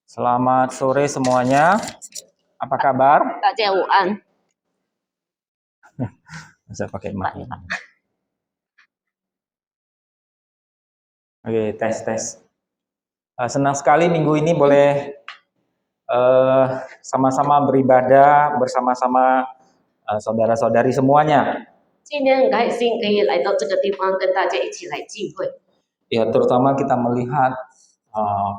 Selamat sore semuanya. Apa kabar? 大家午安。 Bisa pakai mic. Oke, tes. Senang sekali minggu ini boleh sama-sama beribadah bersama-sama saudara-saudari semuanya. 今天很开心可以来到这个地方跟大家一起来聚会。 Ya, terutama kita melihat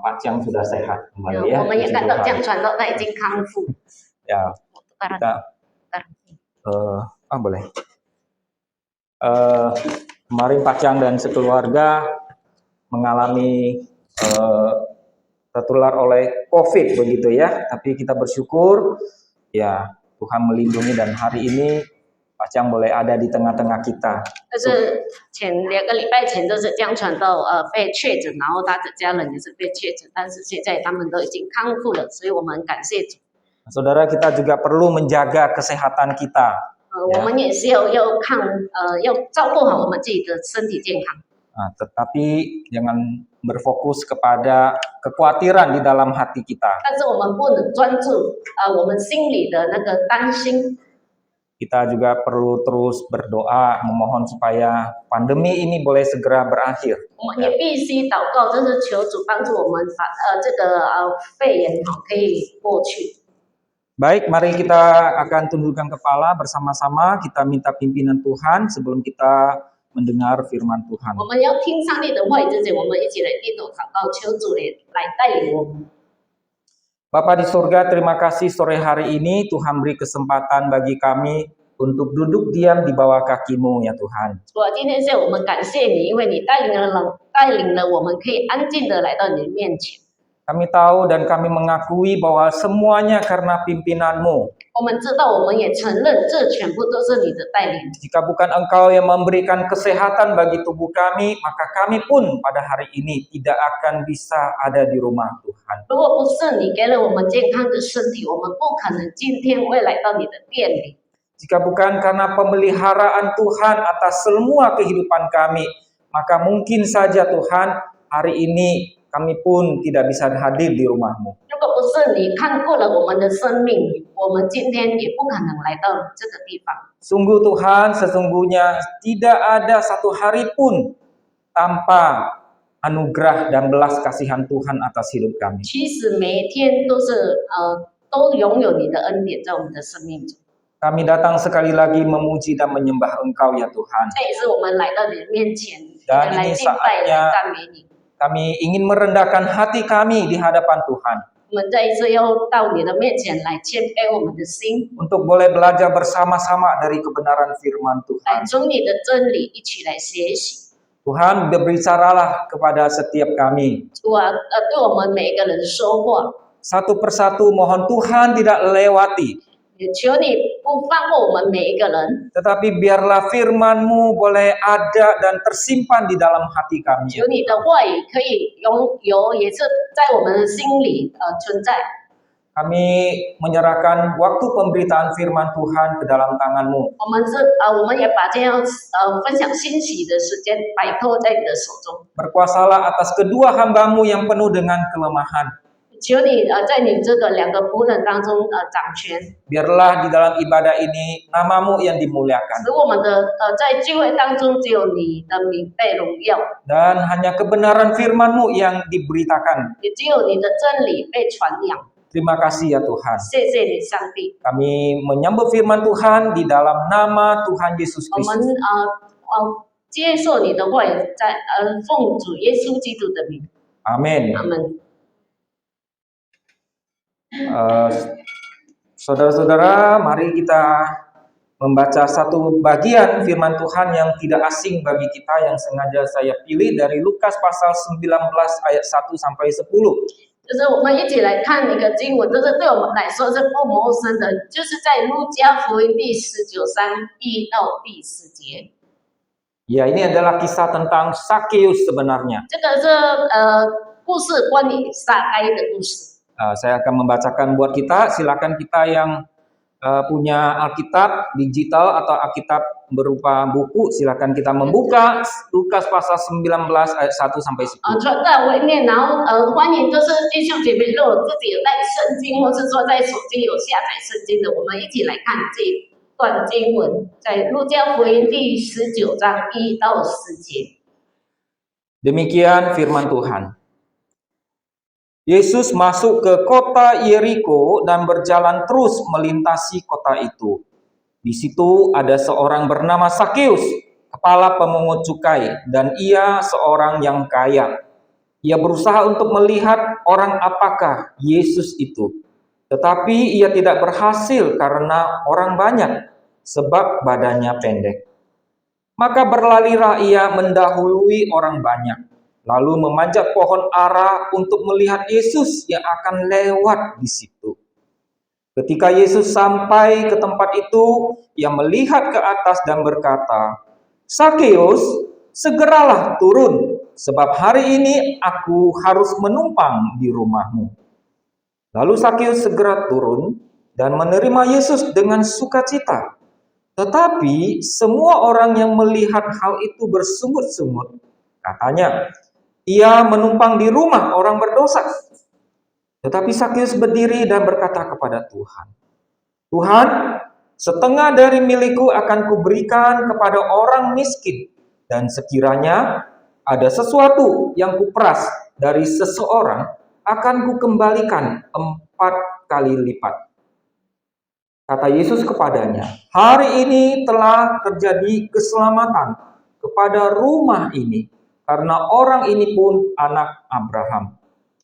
Pak Chiang sudah sehat kembali ya. 我们也 puji 看到 Tuhan. 这样传道他已经康复。 Ya, kita boleh. Kemarin Pak Chiang dan sekeluarga mengalami tertular oleh COVID begitu ya. Tapi kita bersyukur ya Tuhan melindungi dan hari ini Pak Chiang boleh ada di tengah-tengah kita. 但是前2个礼拜前就是这样传道，被确诊，然后他的家人也是被确诊，但是现在他们都已经康复了，所以我们感谢主。 Saudara, kita juga perlu menjaga kesehatan kita. 我们也是要照顾好我们自己的身体健康。 Tetapi jangan berfokus kepada kekhawatiran di dalam hati kita. 但是我们不能专注我们心里的那个担心。 Kita juga perlu terus berdoa memohon supaya pandemi ini boleh segera berakhir. 我们也必须祷告，就是求主帮助我们把这个肺炎可以过去。 Baik, mari kita akan tundukkan kepala bersama-sama, kita minta pimpinan Tuhan sebelum kita mendengar firman Tuhan. 我们要听上帝的话语之前，我们一起来低头祷告，求主来带领我们。 Bapa di surga, terima kasih sore hari ini Tuhan beri kesempatan bagi kami untuk duduk diam di bawah kaki-Mu ya Tuhan. 主啊，今天是我们感谢你，因为你带领了我们可以安静的来到你的面前。 Kami tahu dan kami mengakui bahwa semuanya karena pimpinan-Mu. 我们知道，我们也承认，这全部都是你的带领。 Jika bukan Engkau yang memberikan kesehatan bagi tubuh kami, maka kami pun pada hari ini tidak akan bisa ada di rumah Tuhan. 如果不是你给了我们健康的身体，我们不可能今天会来到你的殿里。 Jika bukan karena pemeliharaan Tuhan atas semua kehidupan kami, maka mungkin saja Tuhan hari ini kami pun tidak bisa hadir di rumah-Mu. 如果不是你看过了我们的生命，我们今天也不可能来到这个地方。 Sungguh Tuhan, sesungguhnya tidak ada satu hari pun tanpa anugerah dan belas kasihan Tuhan atas hidup kami. 其实每一天都拥有你的恩典在我们的生命中。 Kami datang sekali lagi memuji dan menyembah Engkau ya Tuhan. 这也是我们来到你的面前， Dan 来 ini 敬拜、 saatnya 来赞美你。 kami ingin merendahkan hati kami di hadapan Tuhan. 我们再一次又到你的面前来谦卑我们的心， Untuk boleh belajar bersama-sama dari kebenaran firman 来 Tuhan. 从你的真理一起来学习。 Tuhan, berbicaralah kepada setiap kami. 主啊，对我们每一个人说话， Satu persatu mohon Tuhan tidak lewati. 也求你不放过我们每一个人， Tetapi biarlah firman-Mu boleh ada dan tersimpan di dalam hati kami. 求你的话语可以拥有，也是在我们的心里存在。 Kami menyerahkan waktu pemberitaan firman Tuhan ke dalam tangan-Mu. 我们也把这样分享信息的时间摆脱在你的手中。 Berkuasalah atas kedua hamba-Mu yang penuh dengan kelemahan. 求你在你这个2个仆人当中掌权， Biarlah di dalam ibadah ini nama-Mu yang dimuliakan. 使我们的在聚会当中只有你的名被荣耀， Dan hanya kebenaran firman-Mu yang diberitakan. 也只有你的真理被传扬。 Terima kasih ya Tuhan. 谢谢你，上帝。 Kami menyambut firman Tuhan di dalam nama Tuhan Yesus 我们 Kristus. 接受你的话语，在奉主耶稣基督的名， Amin. 阿门。 Saudara-saudara, mari kita membaca satu bagian firman Tuhan yang tidak asing bagi kita yang sengaja saya pilih dari Lukas pasal 19 ayat 1 sampai 10. 就是我们一起来看一个经文，这是对我们来说是不陌生的，就是在路加福音第19章1到第10节。 Ya, ini adalah kisah tentang Sakeus sebenarnya. 这个是故事关于撒该的故事。 Saya akan membacakan buat kita, silakan kita yang punya Alkitab digital atau Alkitab berupa buku, silakan kita membuka Lukas pasal 19 ayat 1 sampai 10. 传道为念，然后欢迎就是弟兄姐妹，如果自己有带圣经，或是说在手机有下载圣经的，我们一起来看这段经文，在路加福音第19章1到10节。 Demikian firman Tuhan. Yesus masuk ke kota Yeriko dan berjalan terus melintasi kota itu. Di situ ada seorang bernama Sakeus, kepala pemungut cukai, dan ia seorang yang kaya. Ia berusaha untuk melihat orang apakah Yesus itu. Tetapi ia tidak berhasil karena orang banyak, sebab badannya pendek. Maka berlarilah ia mendahului orang banyak, lalu memanjat pohon ara untuk melihat Yesus yang akan lewat di situ. Ketika Yesus sampai ke tempat itu, ia melihat ke atas dan berkata, "Sakeus, segeralah turun, sebab hari ini aku harus menumpang di rumahmu." Lalu Sakeus segera turun dan menerima Yesus dengan sukacita. Tetapi semua orang yang melihat hal itu bersungut-sungut. Katanya, ia menumpang di rumah orang berdosa. Tetapi Sakeus berdiri dan berkata kepada Tuhan, "Tuhan, setengah dari milikku akan kuberikan kepada orang miskin. Dan sekiranya ada sesuatu yang kuperas dari seseorang, akan kukembalikan 4 kali lipat." Kata Yesus kepadanya, "Hari ini telah terjadi keselamatan kepada rumah ini, karena orang ini pun anak Abraham.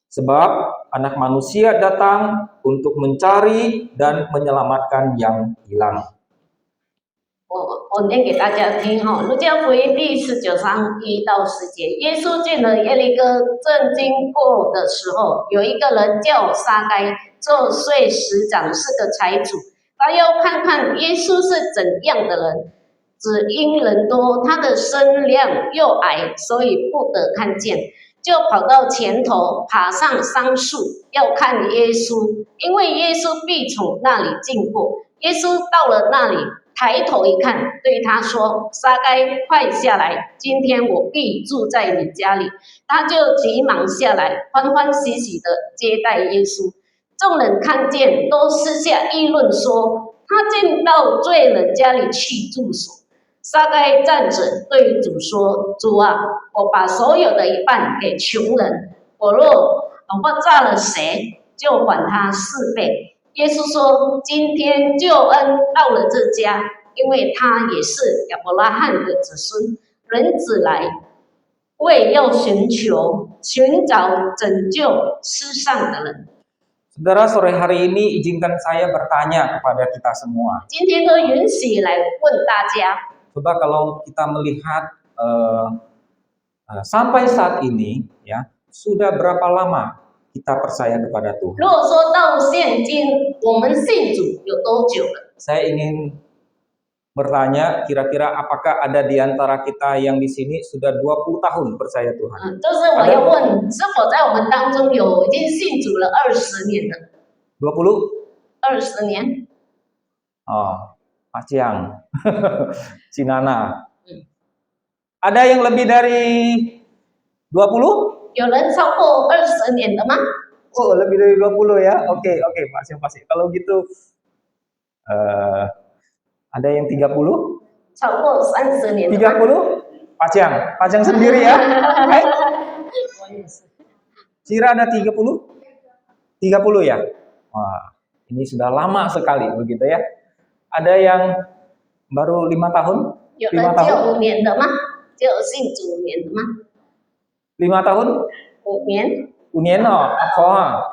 Sebab anak manusia datang untuk mencari dan menyelamatkan yang hilang." 我念给大家听哈，路加福音第19章1到10节，耶稣进了耶利哥，正经过的时候，有一个人叫撒该，做税司长，是个财主。他要看看耶稣是怎样的人，只因人多，他的身量又矮，所以不得看见，就跑到前头，爬上桑树，要看耶稣，因为耶稣必从那里经过。耶稣到了那里，抬头一看，对他说：“撒该，快下来！今天我必住在你家里。”他就急忙下来，欢欢喜喜地接待耶稣。众人看见，都私下议论说：“他进到罪人家里去住所。”撒该站着对主说：“主啊，我把所有的一半给穷人，我诈了谁，就还他4倍。”耶稣说：“今天救恩到了这家，因为他也是亚伯拉罕的子孙。人子来，为要寻找拯救世上的人。” Saudara, sore hari ini izinkan saya bertanya kepada kita semua. 今天都允许来问大家， Coba kalau kita melihat sampai saat ini, ya sudah berapa lama kita percaya kepada Tuhan? 如果说到现今，我们信主有多久了？ Saya ingin bertanya, kira-kira apakah ada di antara kita yang di sini sudah 20 tahun percaya Tuhan? 就是我要问，是否在我们当中有已经信主了20年的？ 20? 20年？ Oh, Pak Ciang, Cinana. Ada yang lebih dari 20? 有人超过20年的吗？ Oh, lebih dari 20 ya. Oke, Pak Ciang pasti. Kalau gitu ada yang 30? 超过30年的吗？ 30? Pak Ciang sendiri ya. Hai. Cira ada 30? 30 ya? Wah, ini sudah lama sekali begitu ya. Ada yang baru 5 tahun? 有人只有5年的吗？只有信主5年的吗？ 5 tahun? 5年。 5年哦, apa?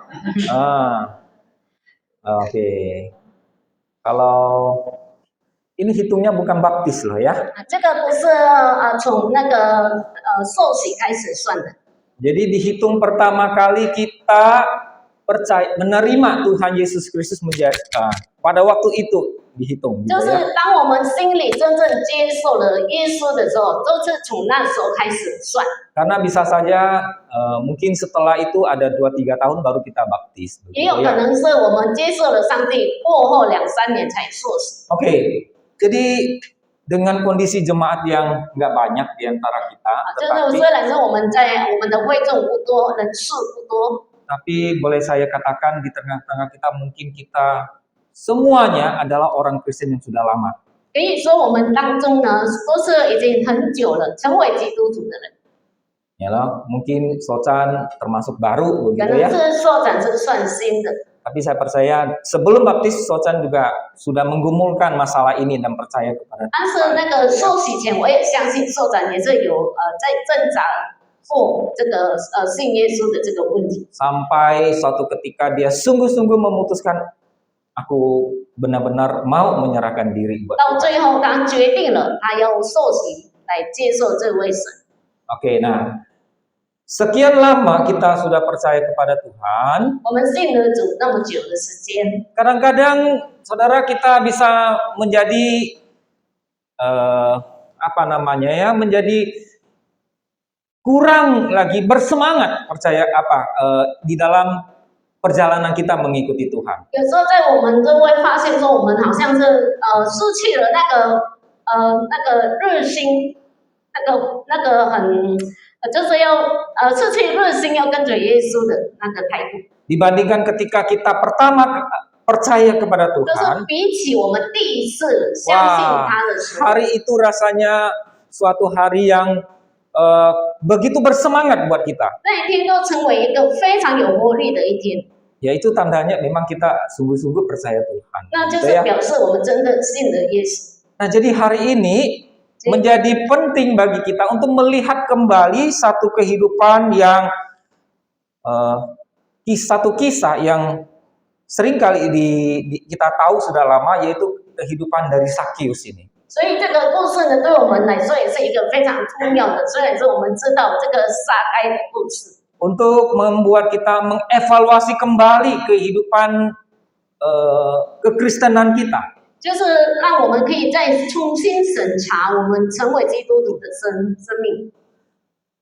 Oke. Kalau ini hitungnya bukan baptis loh ya. 这个不是从那个受洗开始算的。 Jadi dihitung pertama kali kita percaya menerima Tuhan Yesus Kristus menjadi pada waktu itu dihitung 就 gitu 是 ya. 当我们心里真正接受了耶稣的时候，都是从那时候开始算。 Karena bisa saja mungkin setelah itu ada 2-3 tahun baru kita baptis 也有 begitu 可 ya. 能是我们接受了上帝过后2-3年才受洗。 Oke, jadi dengan kondisi jemaat yang nggak banyak di antara kita, 就是 tetapi 虽然是我们的会众不多，人数不多， tapi boleh saya katakan di tengah-tengah kita mungkin kita semuanya adalah orang Kristen yang sudah lama. 可以说我们当中呢，都是已经很久了成为基督徒的人。 Ya loh, mungkin Socan termasuk baru 可 begitu 能 ya. 是硕展是算新的， Tapi saya percaya sebelum baptis Socan juga sudah menggumulkan masalah ini dan percaya kepada 但是 Tuhan. 那个受洗前，我也相信硕展也是有在挣扎过这个信耶稣的这个问题。 Sampai suatu ketika dia sungguh-sungguh memutuskan aku benar-benar mau menyerahkan diri buat 到 Tuhan. 最后，他决定了他要受洗来接受这位神。 Oke, nah sekian lama kita sudah percaya kepada Tuhan. 我们信了主那么久的时间， Kadang-kadang saudara kita bisa menjadi apa namanya ya, menjadi kurang lagi bersemangat percaya di dalam perjalanan kita mengikuti Tuhan. 有时候在我们就会发现说，我们好像是失去了那个热心，那个很就是要失去热心要跟随耶稣的那个态度。 Dibandingkan ketika kita pertama percaya kepada 就是 Tuhan, 比起我们第一次相信 wah, 他的时候， hari itu rasanya suatu hari yang begitu bersemangat buat kita. 那一天都成为一个非常有活力的一天。 Ya itu tandanya memang kita sungguh-sungguh percaya Tuhan. 那就 gitu 是 ya. 表示我们真的信了耶稣。 Nah, jadi hari ini menjadi penting bagi kita untuk melihat kembali satu kehidupan yang satu kisah yang seringkali kita tahu sudah lama, yaitu kehidupan dari Sakius ini. 所以这个故事呢，对我们来说也是一个非常重要的。虽然是我们知道这个撒该的故事， Untuk membuat kita mengevaluasi kembali kehidupan kekristenan kita. 就是让我们可以再重新审查我们成为基督徒的生命，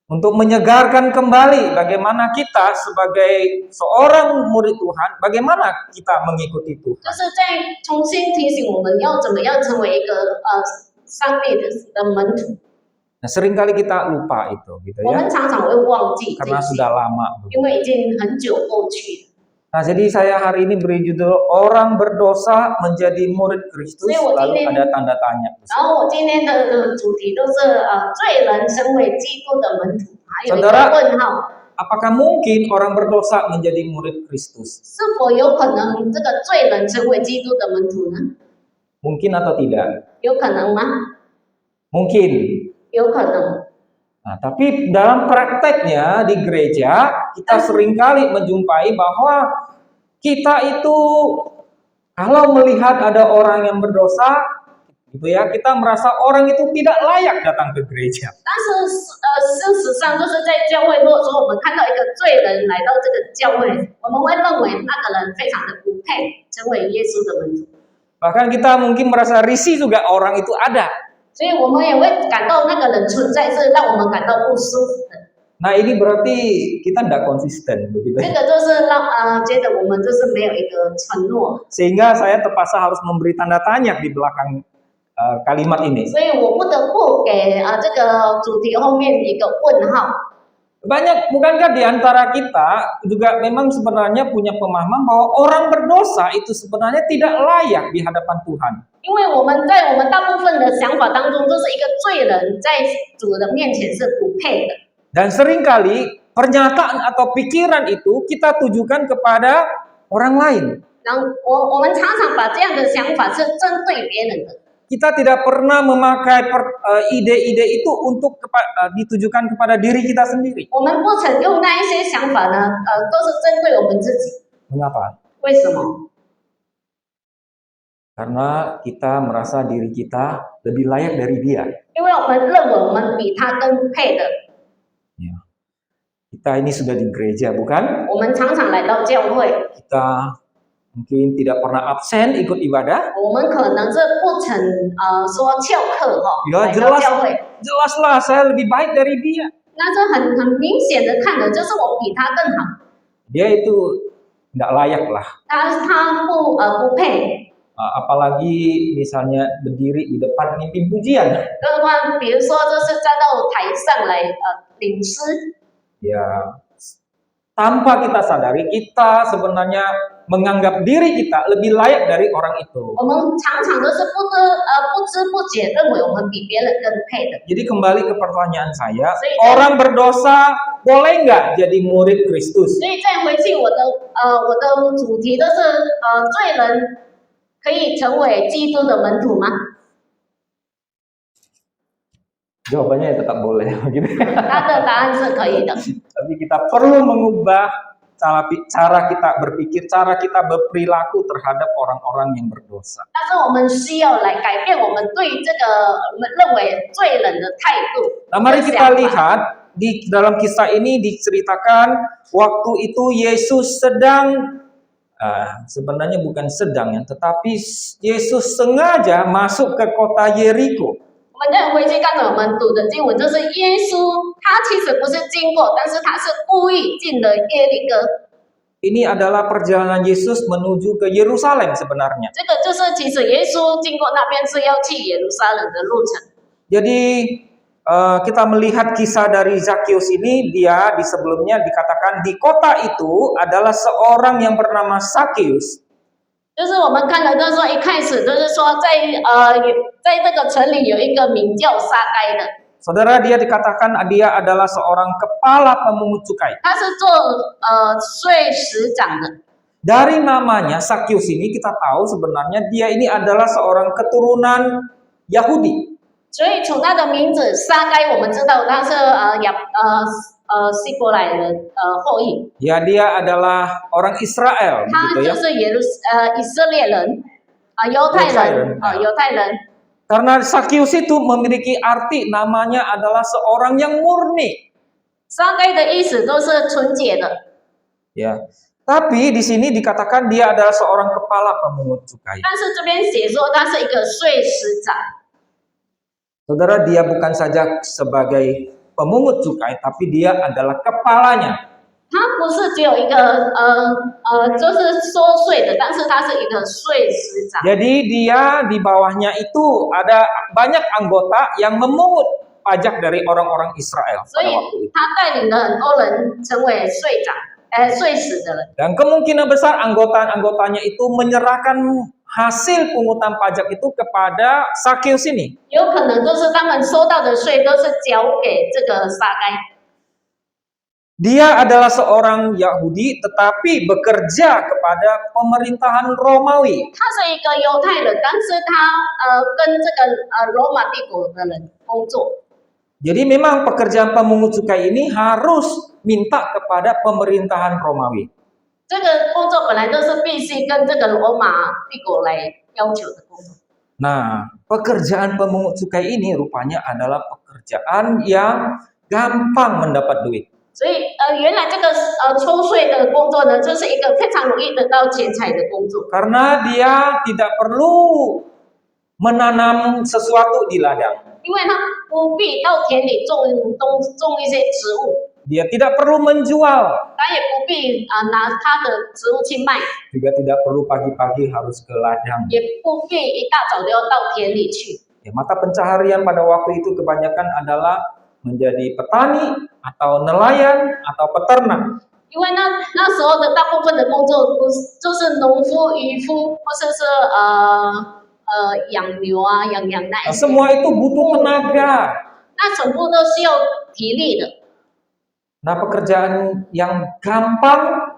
Untuk menyegarkan kembali bagaimana kita sebagai seorang murid Tuhan, bagaimana kita mengikuti 就 Tuhan. 是再重新提醒我们要怎么样成为一个上帝的门徒。 Nah, seringkali kita lupa itu, gitu 我 ya, 们常常会忘记这 karena 些， sudah lama. 因为已经很久过去了。 Nah, jadi saya hari ini beri judul orang berdosa menjadi murid Kristus, lalu ada tanda tanya. 然后我今天的主题都是罪人成为基督的门徒，还有一个 Saudara 问号。 Apakah mungkin orang berdosa menjadi murid Kristus? 是否有可能这个罪人成为基督的门徒呢？ Mungkin atau tidak? 有可能吗？ Mungkin. 有可能。 Nah, tapi dalam prakteknya di gereja kita seringkali menjumpai bahwa kita itu kalau melihat ada orang yang berdosa, gitu ya, kita merasa orang itu tidak layak datang ke gereja. 但是事实上就是在教会，如果说我们看到一个罪人来到这个教会，我们会认为那个人非常的不配成为耶稣的门徒， Bahkan kita mungkin merasa risih juga orang itu ada. 所以我们也会感到那个人存在是让我们感到不舒服的。 Nah, ini berarti kita tidak konsisten, begitu 这 ya. 个就是让觉得我们就是没有一个承诺， Sehingga saya terpaksa harus memberi tanda tanya di belakang kalimat ini. 所以我不得不给这个主题后面一个问号。 Bukankah di antara kita juga memang sebenarnya punya pemahaman bahwa orang berdosa itu sebenarnya tidak layak di hadapan Tuhan. 因为我们在我们大部分的想法当中，就是一个罪人在主的面前是不配的。 Dan seringkali pernyataan atau pikiran itu kita tujukan kepada orang lain. 然后我们常常把这样的想法是针对别人的， Kita tidak pernah memakai ide-ide itu untuk ditujukan kepada diri kita sendiri. 我们不曾用那一些想法呢，都是针对我们自己。 Mengapa? 为什么？ Karena kita merasa diri kita lebih layak dari dia. 因为我们认为我们比他更配的。 Ya. Kita ini sudah di gereja, bukan? 我们常常来到教会， Kita mungkin tidak pernah absen ikut ibadah. 我们可能是不曾说翘课Ya 来到教会， jelaslah saya lebih baik dari dia. 那这很明显的看的就是我比他更好， Dia itu nggak layak lah. 他不配。 Apalagi misalnya berdiri di depan mimpin pujian. 更何况比如说就是站到台上来领诗， Ya, tanpa kita sadari kita sebenarnya menganggap diri kita lebih layak dari orang itu. 我们常常都是不知不觉认为我们比别人更配的。 Jadi kembali ke pertanyaan saya, Jadi, orang berdosa boleh nggak jadi murid Kristus? 所以再回去我的主题就是罪人可以成为基督的门徒吗？ Jawabannya ya tetap boleh. Gitu. 他的答案是可以的， Tapi kita perlu mengubah cara kita berpikir, cara kita berperilaku terhadap orang-orang yang berdosa. 但是我们需要来改变我们对这个我们认为罪人的态度。 Nah, mari 跟 kita 想法 lihat di dalam kisah ini diceritakan waktu itu Yesus sedang sebenarnya bukan sedang ya, tetapi Yesus sengaja masuk ke kota Yeriko. 我们再回去看我们读的经文，就是耶稣他其实不是经过，但是他是故意进了耶利哥。 Ini adalah perjalanan Yesus menuju ke Yerusalem sebenarnya. 这个就是其实耶稣经过那边是要去耶路撒冷的路程。 Jadi kita melihat kisah dari Zakheus ini, dia di sebelumnya dikatakan di kota itu adalah seorang yang bernama Zakheus. 就是我们看的，就是说一开始就是说在这个城里有一个名叫撒该的， Saudara, dia dikatakan dia adalah seorang kepala pemungut cukai. 他是做税吏长的。 Dari namanya Zakheus ini kita tahu sebenarnya dia ini adalah seorang keturunan Yahudi. 所以从他的名字撒该，我们知道他是希伯来人后裔， Ya, dia adalah orang Israel 他 gitu 就 ya. 是以色列人犹太人犹太人。 Karena Zakheus itu memiliki arti namanya adalah seorang yang murni. 撒该的意思都是纯洁的， Ya. Tapi di sini dikatakan dia adalah seorang kepala pemungut cukai. 但是这边写说他是一个税吏长。 Saudara, dia bukan saja sebagai pemungut cukai, tapi dia adalah kepalanya. 他不是只有一个就是收税的，但是他是一个税吏长。 Jadi dia di bawahnya itu ada banyak anggota yang memungut pajak dari orang-orang Israel 所 pada 以 waktu itu. 他带领了很多人成为税吏的人。 Dan kemungkinan besar anggota-anggotanya itu menyerahkan hasil pungutan pajak itu kepada Zakheus ini. 有可能都是他们收到的税都是交给这个撒该。 Dia adalah seorang Yahudi tetapi bekerja kepada pemerintahan Romawi. 他是一个犹太人，但是他跟这个罗马帝国的人工作。 Jadi memang pekerjaan pemungut cukai ini harus minta kepada pemerintahan Romawi. 这个工作本来都是必须跟这个罗马帝国来要求的工作。 Nah, pekerjaan pemungut cukai ini rupanya adalah pekerjaan yang gampang mendapat duit. 所以原来这个抽税的工作呢，这是一个非常容易得到钱财的工作， Karena dia tidak perlu menanam sesuatu di ladang. 因为他不必到田里种一些植物， Dia tidak perlu menjual. 他也不必拿他的植物去卖， Juga tidak perlu pagi-pagi harus ke ladang. 也不必一大早就要到田里去。 Ya, mata pencaharian pada waktu itu kebanyakan adalah menjadi petani atau nelayan atau peternak. 因为那时候的大部分的工作不是就是农夫、渔夫，或者是养牛啊、养羊那 Nah, 一些， semua itu butuh tenaga. 那全部都是要体力的。 Nah, pekerjaan yang gampang,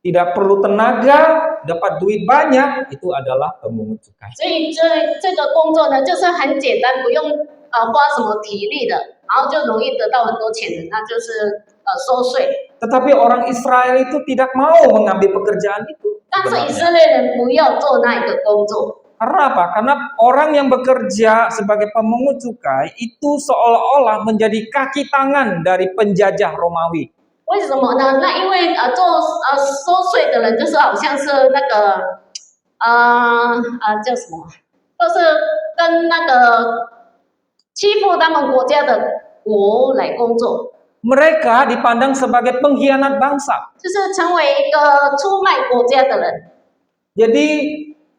tidak perlu tenaga, dapat duit banyak, itu adalah pemungut cukai. 所以这个工作呢，就是很简单，不用花什么体力的，然后就容易得到很多钱的，那就是收税。 Tetapi orang Israel itu tidak mau mengambil pekerjaan itu. 但是以 sebenarnya. 色列人不要做那一个工作， Karena apa? Karena orang yang bekerja sebagai pemungut cukai itu seolah-olah menjadi kaki tangan dari penjajah Romawi. 为什么呢？那因为收税的人就是好像是那个叫什么，就是跟那个欺负他们国家的国来工作， Mereka dipandang sebagai pengkhianat bangsa. 就是成为一个出卖国家的人。 Jadi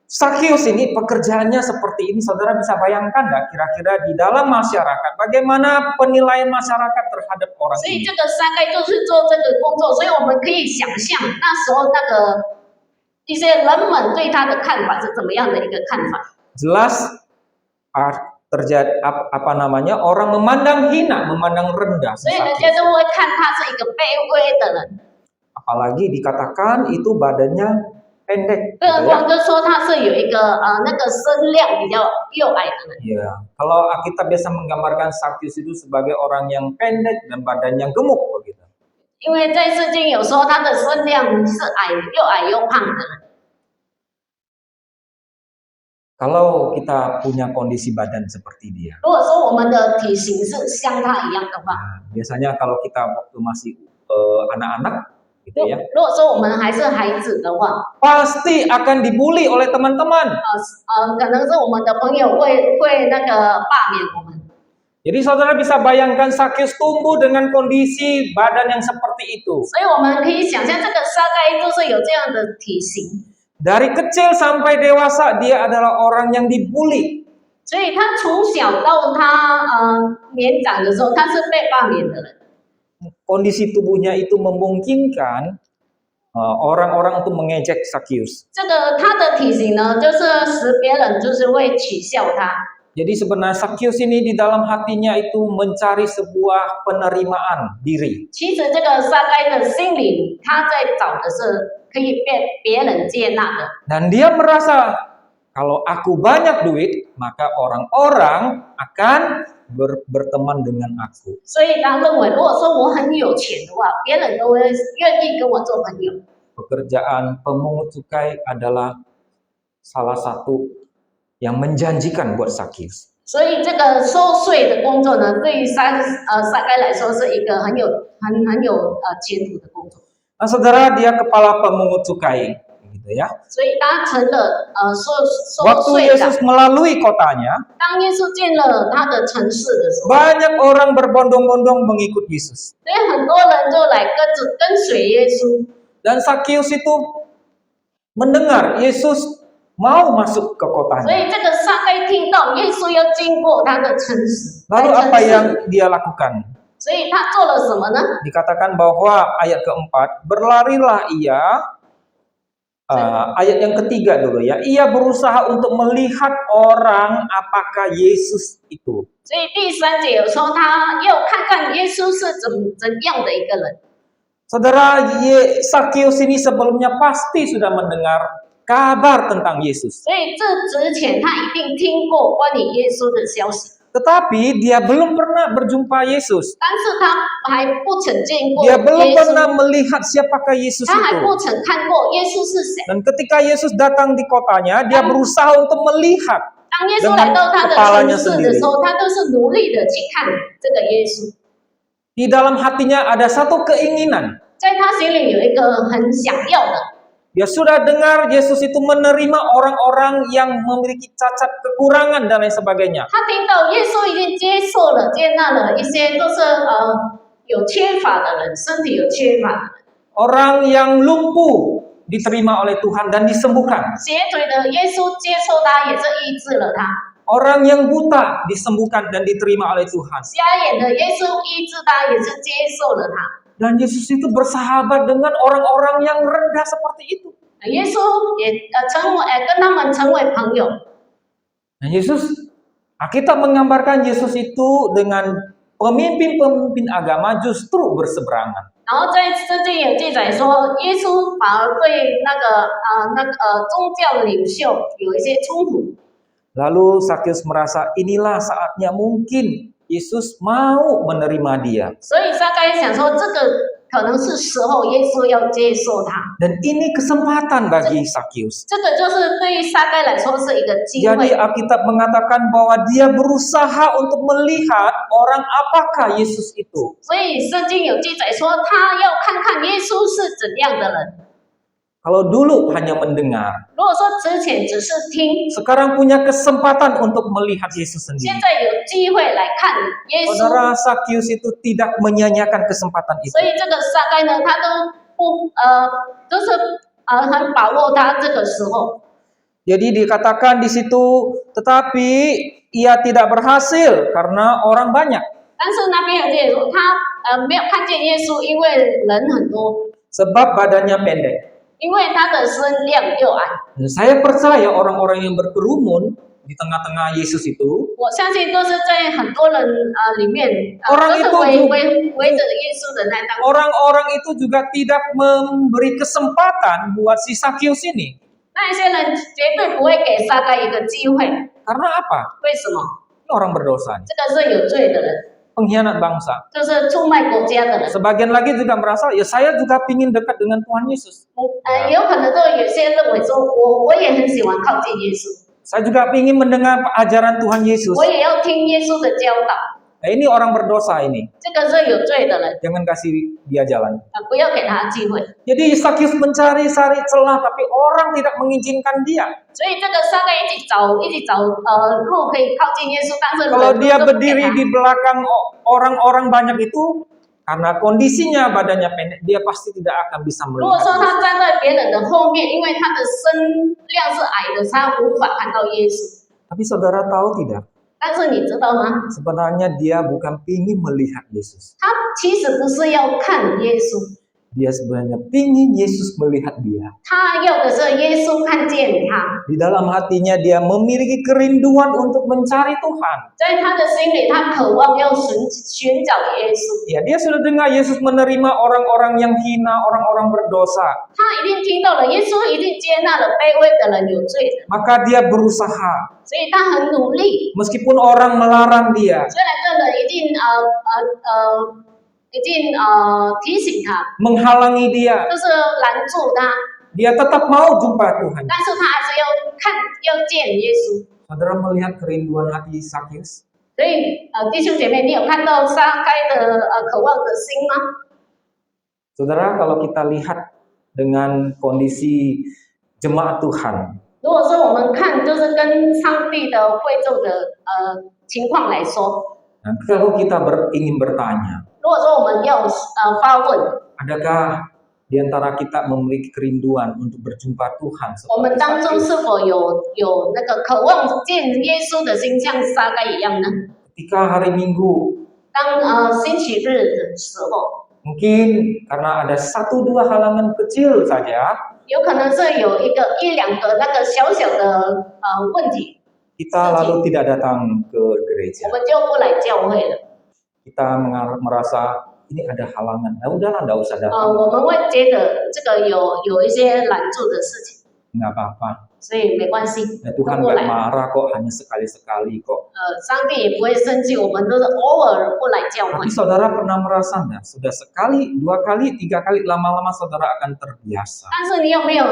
Sakyus ini pekerjaannya seperti ini, saudara bisa bayangkan nggak kira-kira di dalam masyarakat bagaimana penilaian masyarakat terhadap orang 所以 ini? 这个大概就是做这个工作，所以我们可以想象那时候那个一些人们对他的看法是怎么样的一个看法。 Jelas terjadi apa namanya, orang memandang hina, memandang rendah 所以 si 人 Sakyus. 家都会看他是一个卑微的人， Apalagi dikatakan itu badannya pendek, 更何 gitu ya. 况就说他是有一个那个身量比较又矮的人。 Ya, kalau kita biasa menggambarkan Sakyus itu sebagai orang yang pendek dan badannya gemuk begitu. 因为在圣经有说他的身量是又矮又胖的人。 Kalau kita punya kondisi badan seperti dia, 如果说我们的体型是像他一样的话， nah, biasanya kalau kita waktu masih anak-anak, gitu ya, 如果说我们还是孩子的话， pasti akan dibully oleh teman-teman. 可能是我们的朋友会那个罢免我们。 Jadi saudara bisa bayangkan Sakyus tumbuh dengan kondisi badan yang seperti itu. 所以我们可以想象，这个撒该就是有这样的体型， Dari kecil sampai dewasa dia adalah orang yang dibully. 所以他从小到他年长的时候，他是被罢免的人。 Kondisi tubuhnya itu memungkinkan orang-orang untuk mengejek Sakyus. 这个他的体型呢，就是使别人就是会取笑他。 Jadi sebenarnya Sakyus ini di dalam hatinya itu mencari sebuah penerimaan diri. 其实这个撒该的心里，他在找的是可以被别人接纳的。 Dan dia merasa kalau aku banyak duit, maka orang-orang akan berteman dengan aku. 所以他认为，如果说我很有钱的话，别人都会愿意跟我做朋友。 Pekerjaan pemungut cukai adalah salah satu yang menjanjikan buat Sakyus. 所以这个收税的工作呢，对于撒该来说是一个很有前途的工作。 Nah, saudara, dia kepala pemungut cukai, gitu ya. 所以他成了收 Waktu 税长。 Yesus melalui kotanya, 当耶稣进了他的城市的时候， banyak orang berbondong-bondong mengikut Yesus. 所以很多人就来跟随耶稣。 Dan Sakyus itu mendengar Yesus mau masuk ke 所 kotanya. 以这个撒该听到耶稣要经过他的城市， Lalu apa yang dia lakukan? 所以他做了什么呢？ Dikatakan bahwa ayat keempat, berlarilah ia, ayat yang ketiga dulu ya, ia berusaha untuk melihat orang apakah Yesus itu. 所以第3节有说他要看看耶稣是怎样的一个人。 Saudara, Sakyus ini sebelumnya pasti sudah mendengar kabar tentang Yesus. 所以这之前他一定听过关于耶稣的消息， Tetapi dia belum pernah berjumpa Yesus. 但是他还不曾见过 Dia belum 耶稣， pernah melihat siapakah Yesus 他还 itu. 不曾看过耶稣是谁。 Dan ketika Yesus datang di kotanya, dia berusaha untuk melihat 当耶稣来到他的城市的时候，他都是努力的去看这个耶稣。 di dalam hatinya ada satu keinginan. 在他心里有一个很想要的， Dia sudah dengar Yesus itu menerima orang-orang yang memiliki cacat, kekurangan dan lain sebagainya. 他听到耶稣已经接纳了一些都是有缺乏的人，身体有缺乏的人， Orang yang lumpuh diterima oleh Tuhan dan disembuhkan. 瘸腿的耶稣接受他，也是医治了他； Orang yang buta disembuhkan dan diterima oleh Tuhan. 瞎眼的耶稣医治他，也是接受了他。 Dan Yesus itu bersahabat dengan orang-orang yang rendah seperti itu. 耶稣也跟他们成为朋友。 Nah, Alkitab menggambarkan Yesus itu dengan pemimpin-pemimpin agama justru berseberangan. 然后在圣经有记载说，耶稣反而对那个宗教领袖有一些冲突。 Lalu Sakyus merasa inilah saatnya mungkin Yesus mau menerima dia. 所以撒该想说，这个可能是时候耶稣要接受他。 Dan ini kesempatan bagi Sakyus. 这个就是对于撒该来说是一个机 Jadi 会。 Alkitab mengatakan bahwa dia berusaha untuk melihat orang apakah Yesus itu. 所以圣经有记载说，他要看看耶稣是怎样的人。 Kalau dulu hanya mendengar, 如果说之前只是听， sekarang punya kesempatan untuk melihat Yesus 现 sendiri. 在有机会来看耶稣。 Saudara, Sakyus itu tidak menyanyiakan kesempatan 所 itu. 以这个撒该呢，他都不就是很把握他这个时候。 Jadi dikatakan di situ, tetapi ia tidak berhasil karena orang banyak. 但是那边有记载说，他没有看见耶稣，因为人很多， Sebab badannya pendek. 因为他的身量又矮。 Dan saya percaya orang-orang yang berkerumun di tengah-tengah Yesus itu, 我相信都是在很多人里面，Orang 都是 itu 围着耶稣的那当中。 orang-orang itu juga tidak memberi kesempatan buat si Sakyus ini. 那一些人绝对不会给撒该一个机会， Karena apa? 为什么？ Ini orang berdosa, 这个是有罪的人， pengkhianat bangsa. 就是出卖国家的人。 Sebagian lagi juga merasa, ya saya juga ingin dekat dengan Tuhan Yesus. 有可能都有些认为说，我也很喜欢靠近耶稣， Saya juga ingin mendengar ajaran Tuhan Yesus. 我也要听耶稣的教导。 Nah, ini orang berdosa ini. 这个是有罪的人， Jangan kasih dia jalan. 不要给他机会。 Jadi Sakyus mencari-cari celah, tapi orang tidak mengizinkan dia. 所以这个撒该一直找路可以靠近耶稣，但是 Kalau 人 dia 都不给 berdiri 他。 di belakang orang-orang banyak itu, karena kondisinya badannya pendek, dia pasti tidak akan bisa 如果 melihat. 说他站在别人的后面，因为他的身量是矮的，他无法看到耶稣。 Tapi saudara tahu tidak? 但是你知道吗？ Sebenarnya dia bukan ingin melihat Yesus. 他其实不是要看耶稣， Dia sebenarnya ingin Yesus melihat dia. 他要的是耶稣看见他， Di dalam hatinya dia memiliki kerinduan untuk mencari Tuhan. 在他的心里，他渴望要寻找耶稣。 Ya, dia sudah dengar Yesus menerima orang-orang yang hina, orang-orang berdosa. 他一定听到了，耶稣一定接纳了卑微的人、有罪的， Maka dia berusaha. 所以他很努力。 Meskipun orang melarang dia, 虽然这人已经提醒他， menghalangi dia, 就是拦住他， dia tetap mau jumpa Tuhan. 但是他还是要见耶稣。 Saudara melihat kerinduan hati Sakyus? 所以弟兄姐妹，你有看到撒该的渴望的心吗？ Saudara, kalau kita lihat dengan kondisi jemaat Tuhan, 如果说我们看，就是跟上帝的会众的情况来说， nah, kalau kita ingin bertanya, 如果说我们要发问， adakah di antara kita memiliki kerinduan untuk berjumpa Tuhan 我们 seperti 当中 Sakyus? 是否有那个渴望见耶稣的心，像撒该一样呢？ Ketika hari Minggu, 当星期日的时候， mungkin karena ada 1-2 halangan kecil saja, 有可能是有一两个那个小小的问题， kita lalu tidak datang ke 我 gereja. 们就不来教会了。 Kita merasa ini ada halangan. Nah, udahlah, enggak usah datang. 我们会觉得这个有一些拦住的事情， Enggak apa-apa. 所以没关系， Ya, 都 Tuhan 不 enggak 来。 marah kok, hanya sekali-sekali kok. 上帝也不会生气，我们都是偶尔不来教会 Tapi。saudara pernah merasa enggak? Sudah sekali, 2 kali, 3 kali, lama-lama saudara akan terbiasa. 但是你有没有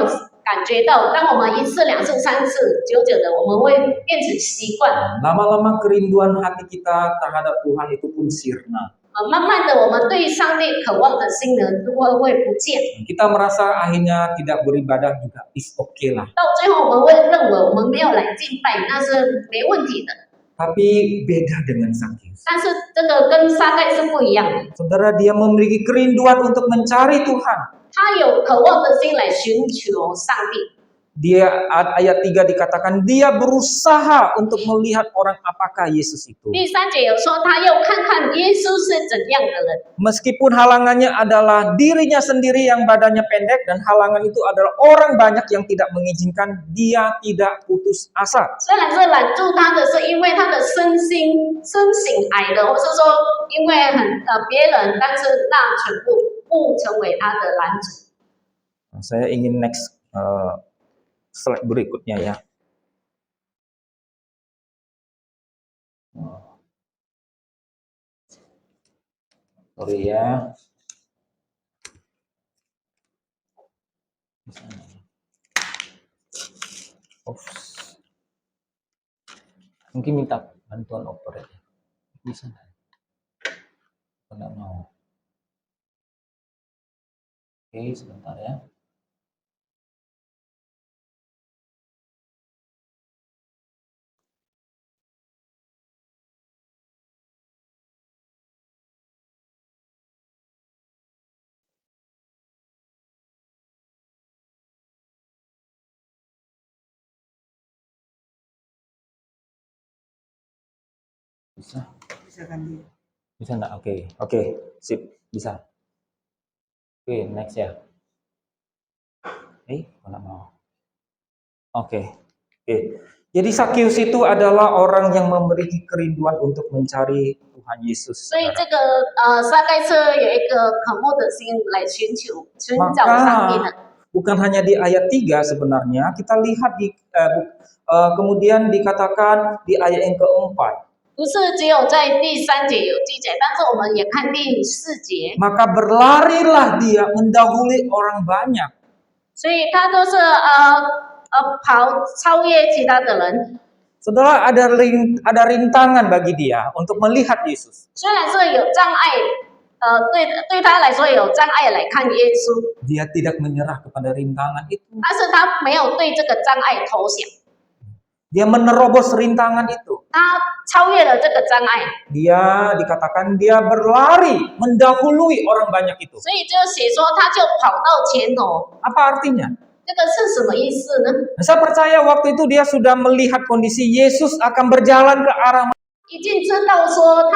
感觉到，当我们1次、2次、3次，久久的，我们会变成习惯。 Lama-lama kerinduan hati kita terhadap Tuhan itu pun sirna. 慢慢的，我们对上帝渴望的心呢，会不见。 Kita merasa akhirnya tidak beribadah juga is okay lah. 到最后，我们会认为我们没有来敬拜，那是没问题的。 Tapi beda dengan Sakyus. 但是这个跟撒该是不一样的， Saudara, dia memiliki kerinduan untuk mencari Tuhan. 他有渴望的心来寻求上帝。 Dia ayat 3 dikatakan dia berusaha untuk melihat orang apakah Yesus itu. 第3节有说，他要看看耶稣是怎样的人。 Meskipun halangannya adalah dirinya sendiri yang badannya pendek dan halangan itu adalah orang banyak yang tidak mengizinkan, dia tidak putus asa. 虽然是拦住他的，是因为他的身形矮了，或是说因为别人，但是那全部不成为他的拦阻。 Nah, saya ingin next slide berikutnya ya. Sorry ya. Oops. Mungkin minta bantuan operator. Bisa nggak? Nggak mau. Oke, sebentar ya. Bisa? Bisa kan dia? Bisa nggak? Oke, sip, bisa. Oke, next ya. Nggak mau. Oke. Jadi Sakius itu adalah orang yang memiliki kerinduan untuk mencari Tuhan Yesus. 所以这个撒该车有一个渴慕的心来寻找上帝的。 Bukan hanya di ayat 3 sebenarnya, kita lihat kemudian dikatakan di ayat yang keempat. 不是只有在第3节有记载，但是我们也看第4节。 Maka berlarilah dia mendahului orang banyak. 所以他都是超越其他的人。 Saudara, ada rintangan bagi dia untuk melihat Yesus. 虽然是有障碍，对他来说有障碍来看耶稣， Dia tidak menyerah kepada rintangan itu. 但是他没有对这个障碍投降， Dia menerobos rintangan itu. 他超越了这个障碍。 Dia dikatakan dia berlari mendahului orang banyak itu. 所以就写说他就跑到前头， Apa artinya? 这个是什么意思呢？ Saya percaya waktu itu dia sudah melihat kondisi Yesus akan berjalan ke arah. 已经知道说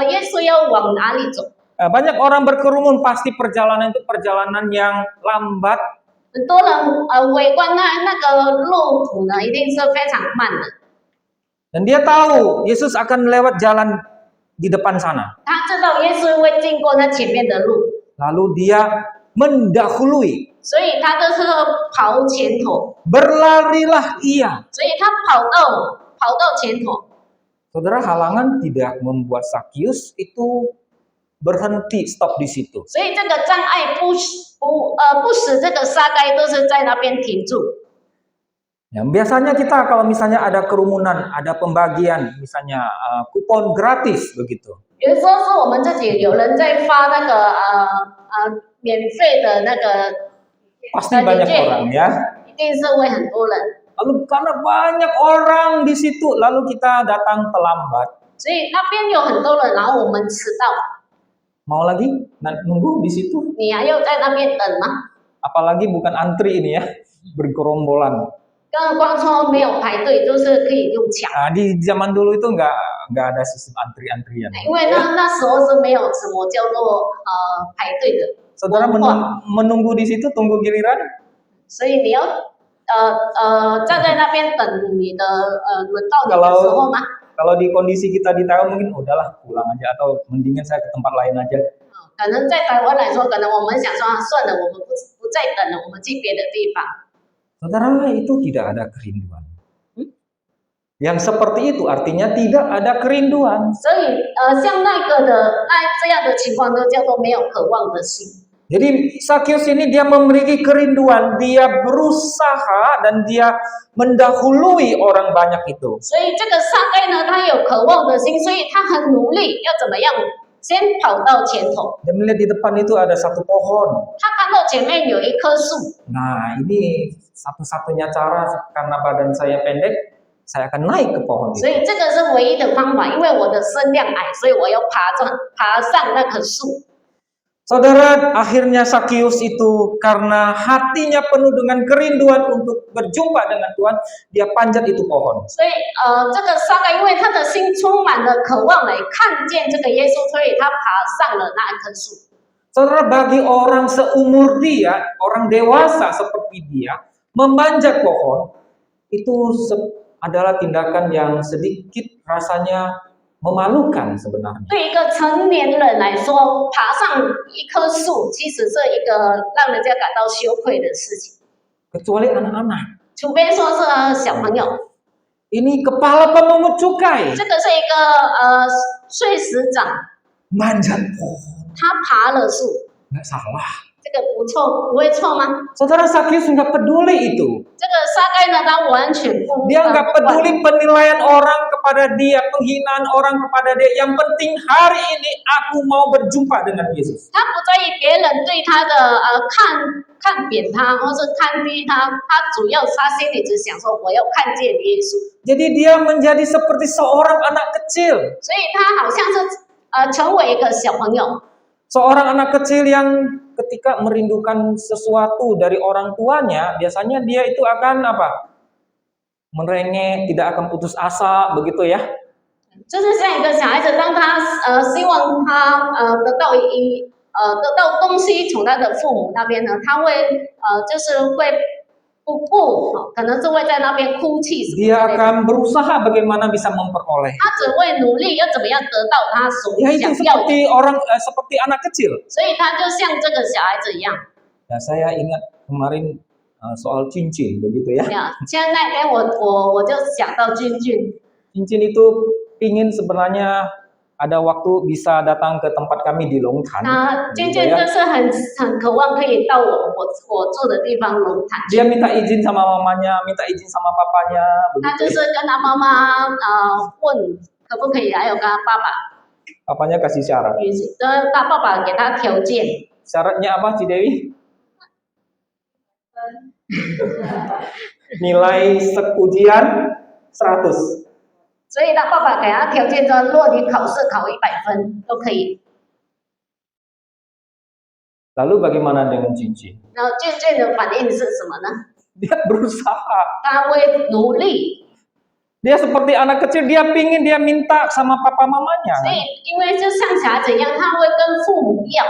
耶稣要往哪里走。 Banyak orang berkerumun, pasti perjalanan itu perjalanan yang lambat. 很多人围观那个路途呢，一定是非常慢的。 Dan dia tahu Yesus akan lewat jalan di depan sana. 他知道耶稣会经过那前面的路， Lalu dia mendahului. 所以他就是跑前头， Berlarilah ia. 所以他跑到前头。 Saudara, halangan tidak membuat Sakius itu berhenti, stop di situ. 所以这个障碍不使这个撒该都是在那边停住。 Ya, biasanya kita kalau misalnya ada kerumunan, ada pembagian, misalnya kupon gratis begitu. 比如说是我们自己有人在发那个免费的那个 Pasti banyak orang ya. 一定是会很多人。 Lalu karena banyak orang di situ, lalu kita datang terlambat. 所以那边有很多人，然后我们迟到， Mau lagi nunggu di situ? 你还要在那边等吗？ Apalagi bukan antri ini ya, bergerombolan. 更何况说没有排队，就是可以用抢， Di zaman dulu itu nggak ada sistem antri-antrian. 因为那时候是没有什么叫做排队的， Saudara menunggu di situ, tunggu giliran. 所以你要站在那边等你的轮到你的时候吗？ Kalau di kondisi kita di Taiwan mungkin udahlah pulang aja atau mendingan saya ke tempat lain aja. 可能在台湾来说，可能我们想说算了，我们不再等了，我们去别的地方。 Saudara, itu tidak ada kerinduan. Yang seperti itu artinya tidak ada kerinduan. 所以像这样的情况都叫做没有渴望的心。 Jadi Sakius ini dia memiliki kerinduan, dia berusaha dan dia mendahului orang banyak itu. 所以这个撒该呢，他有渴望的心，所以他很努力，要怎么样？先跑到前头。 Dia melihat di depan itu ada satu pohon. 他看到前面有一棵树， Nah, ini satu-satunya cara karena badan saya pendek, saya akan naik ke pohon 所 itu. 以这个是唯一的方法，因为我的身量矮，所以我要爬上那棵树。 Saudara, akhirnya Sakius itu karena hatinya penuh dengan kerinduan untuk berjumpa dengan Tuhan, dia panjat itu pohon. 所以这个撒该因为他的心充满了渴望来看见这个耶稣，所以他爬上了那棵树。 Saudara, bagi orang seumur dia, orang dewasa seperti dia, memanjat pohon itu adalah tindakan yang sedikit rasanya memalukan sebenarnya. 对一个成年人来说，爬上一棵树其实是一个让人家感到羞愧的事情， Kecuali anak-anak. 除非说是小朋友。 Ini kepala pemungut cukai. 这个是一个税吏长， Manjat pohon. 他爬了树， Nggak salah. 这个不错，不会错吗？ Saudara, Sakyus nggak peduli itu. 这个撒该呢，他完全不 Dia nggak 不管 peduli penilaian orang kepada dia, penghinaan orang kepada dia. Yang penting hari ini aku mau berjumpa dengan Yesus. 他不在意别人对他的看扁他，或是看低他，他主要他心里只想说我要看见耶稣， Jadi dia menjadi seperti seorang anak kecil. 所以他好像是成为一个小朋友， Seorang anak kecil yang ketika merindukan sesuatu dari orang tuanya, biasanya dia itu akan apa? Merengek, tidak akan putus asa, begitu ya. 就是像一个小孩子，当他希望他得到东西从他的父母那边呢，他会就是会可能是会在那边哭泣什么之 Dia 类的。 akan berusaha bagaimana bisa memperoleh. 他只会努力要怎么样得到他所 Ya itu 想要的， seperti anak kecil. 所以他就像这个小孩子一样。 Ya saya ingat kemarin soal cincin, begitu ya. 现在那天我就想到君君， Cincin itu pingin sebenarnya ada waktu bisa datang ke tempat kami di Longtan. 那君 gitu 君 ya. 就是很渴望可以到我住的地方龙潭去。 Dia minta izin sama mamanya, minta izin sama papanya, 他就 begitu. 是跟他妈妈问可不可以，还有跟他爸爸 Papanya kasih syarat. 允许，他爸爸给他条件， Syaratnya apa, Cidewi? Nilai ujian 100. 所以他爸爸给他条件说，如果你考试考100分都可以。 Lalu bagaimana dengan cincin? 然后君君的反应是什么呢？ Dia berusaha. 他会努力， Dia seperti anak kecil, dia pingin, dia minta sama papa 所 mamanya. 以因为就像小孩子一样，他会跟父母要。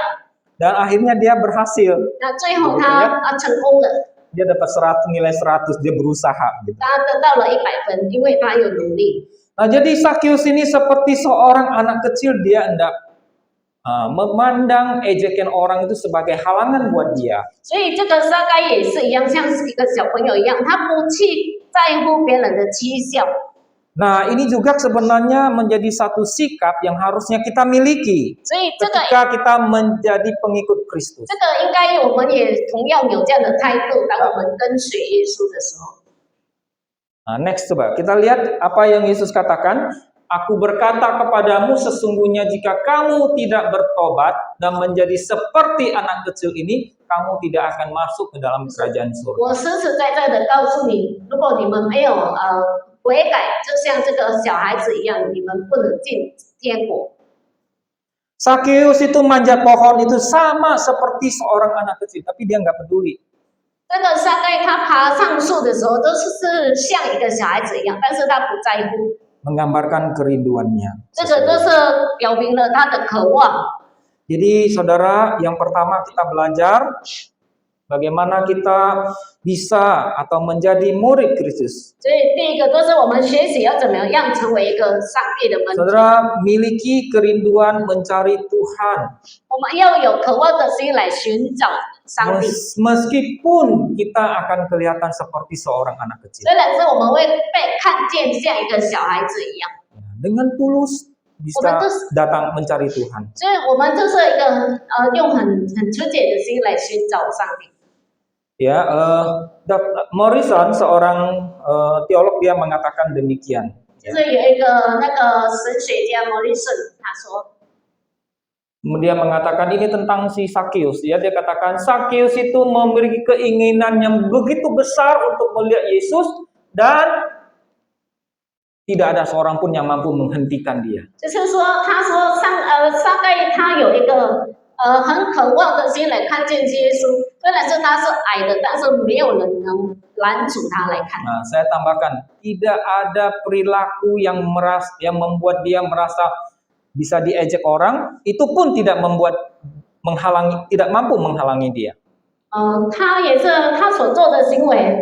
Dan akhirnya dia berhasil. 那最后他成功了， Dia dapat 100, nilai 100, dia berusaha. Gitu. 他得到了100分，因为他有努力。 Nah, jadi Sakyus ini seperti seorang anak kecil, dia hendak memandang ejekan orang itu sebagai halangan buat dia. 所以这个撒该也是一样，像是一个小朋友一样，他不去在乎别人的讥笑。 Nah, ini juga sebenarnya menjadi satu sikap yang harusnya kita miliki 所以这个 ketika kita menjadi pengikut Kristus. 这个应该我们也同样有这样的态度，当我们跟随耶稣的时候。 Nah, next coba kita lihat apa yang Yesus katakan. Aku berkata kepadamu sesungguhnya jika kamu tidak bertobat dan menjadi seperti anak kecil ini, kamu tidak akan masuk ke dalam kerajaan 我 surga. 实实在在的告诉你，如果你们没有悔改，就像这个小孩子一样，你们不能进天国。 Sakyus itu manjat pohon itu sama seperti seorang anak kecil, tapi dia nggak peduli. 这个撒该他爬上树的时候，都是像一个小孩子一样，但是他不在乎， Menggambarkan kerinduannya. 这个都是表明了他的渴望。 Jadi saudara, yang pertama kita belajar bagaimana kita bisa atau menjadi murid Kristus. 所以第一个都是我们学习要怎么样成为一个上帝的门徒， Saudara miliki kerinduan mencari Tuhan. 我们要有渴望的心来寻找上帝。 Meskipun kita akan kelihatan seperti seorang anak kecil. 虽然是我们会被看见像一个小孩子一样， Dengan tulus bisa datang mencari Tuhan. 所以我们就是一个用很纯洁的心来寻找上帝。 Ya, Morrison seorang teolog dia mengatakan demikian. 就是有一个那个神学家莫里森，他说， Dia mengatakan ini tentang si Sakyus. Ya, dia katakan Sakyus itu memiliki keinginan yang begitu besar untuk melihat Yesus dan tidak ada seorang pun yang mampu menghentikan dia. 就是说，他说撒该他有一个很渴望的心来看见耶稣，虽然是他是矮的，但是没有人能拦阻他来看。 Nah, saya tambahkan tidak ada perilaku yang membuat dia merasa bisa diejek orang, itu pun tidak tidak mampu menghalangi dia. 他也是他所做的行为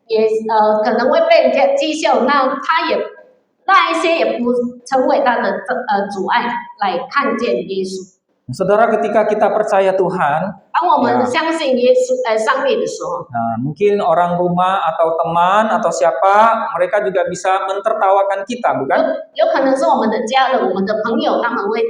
也可能会被人家讥笑，那一些也不成为他的阻碍来看见耶稣。Saudara, ketika kita percaya Tuhan, 当我们 Ya. 相信上帝的时候， nah, mungkin orang rumah atau teman atau siapa, mereka juga bisa mentertawakan kita, bukan? 有可能是我们的家人、我们的朋友，他们会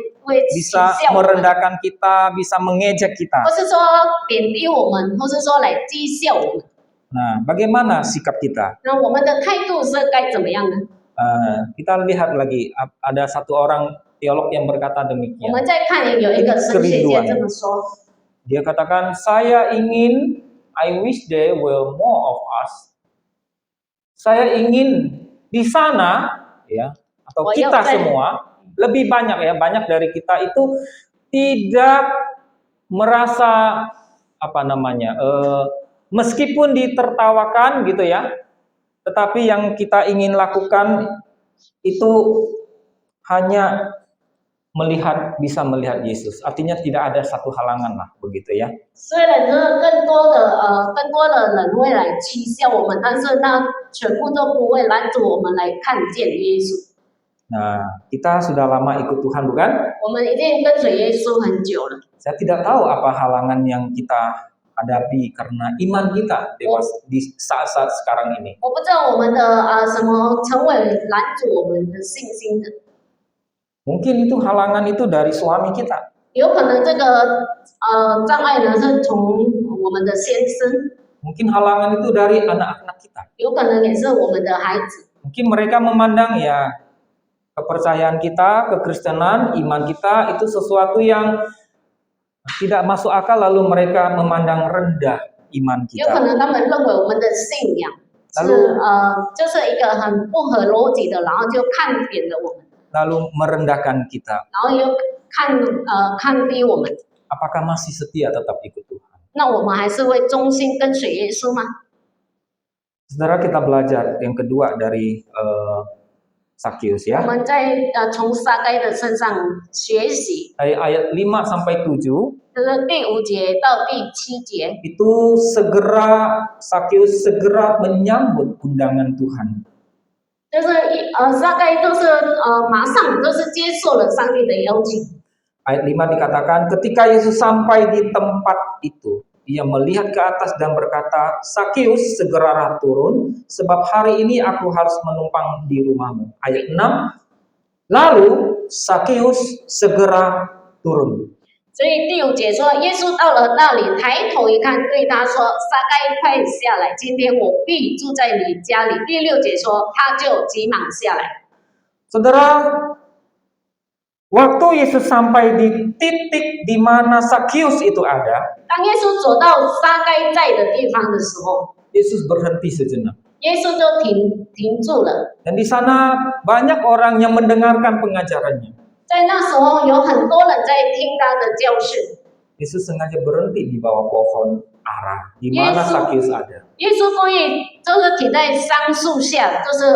取 Bisa 笑我们， merendahkan kita, bisa mengejek kita. 或是说贬低我们，或是说来讥笑我们。 Nah, bagaimana sikap kita? 那我们的态度是该怎么样呢？ Kita lihat lagi, ada satu orang teolog yang berkata 我 demikian. 们再看有一个神学家这么说， Dia katakan, I wish there were more of us. Saya ingin di sana, ya, atau Oh, kita ya, semua, lebih banyak ya, banyak dari kita itu tidak merasa apa namanya, meskipun ditertawakan gitu ya, tetapi yang kita ingin lakukan itu hanya bisa melihat Yesus. Artinya tidak ada satu halangan lah, begitu ya. 虽然呢更多的人会来讥笑我们，但是那全部都不会拦阻我们来看见耶稣。 Nah, kita sudah lama ikut Tuhan, bukan? 我们已经跟随耶稣很久了， Saya tidak tahu apa halangan yang kita hadapi karena iman kita di saat-saat sekarang ini. 我不知道我们的什么成为拦阻我们的信心的。 Mungkin itu halangan itu dari suami kita. 有可能这个障碍呢是从我们的先生， Mungkin halangan itu dari anak-anak kita. 有可能也是我们的孩子。 Mungkin mereka memandang ya kepercayaan kita, kekristenan, iman kita itu sesuatu yang tidak masuk akal, lalu mereka memandang rendah iman 有可 kita. 能他们认为我们的信仰是就是一个很不合逻辑的，然后就看扁了我们， Lalu merendahkan kita. 然后又看低我们。 Apakah masih setia tetap ikut Tuhan? 那我们还是会忠心跟随耶稣吗？ Saudara, kita belajar yang kedua dari Sakius 我 ya. 们在从撒该的身上学习， Dari ayat 5 sampai 7就是第5节到第7节， itu Sakius segera menyambut undangan Tuhan. 就是撒该就是马上就是接受了上帝的邀请。 Ayat 5 dikatakan, ketika Yesus sampai di tempat itu, ia melihat ke atas dan berkata, Sakius, segeralah turun, sebab hari ini aku harus menumpang di rumahmu. Ayat 6, lalu Sakius segera turun. 所以第5节说，耶稣到了那里，抬头一看，对他说：“撒该，快下来，今天我必住在你家里。”第6节说，他就急忙下来。 Saudara, waktu Yesus sampai di titik di mana Sakius itu ada, 当耶稣走到撒该在的地方的时候， Yesus berhenti sejenak. 耶稣就停住了。 Dan di sana banyak orang yang mendengarkan pengajarannya. 在那时候，有很多人在听他的教训。 Yesus sengaja berhenti di bawah pohon ara, di mana Yesus. Sakius ada. 耶稣故意就是停在桑树下，就是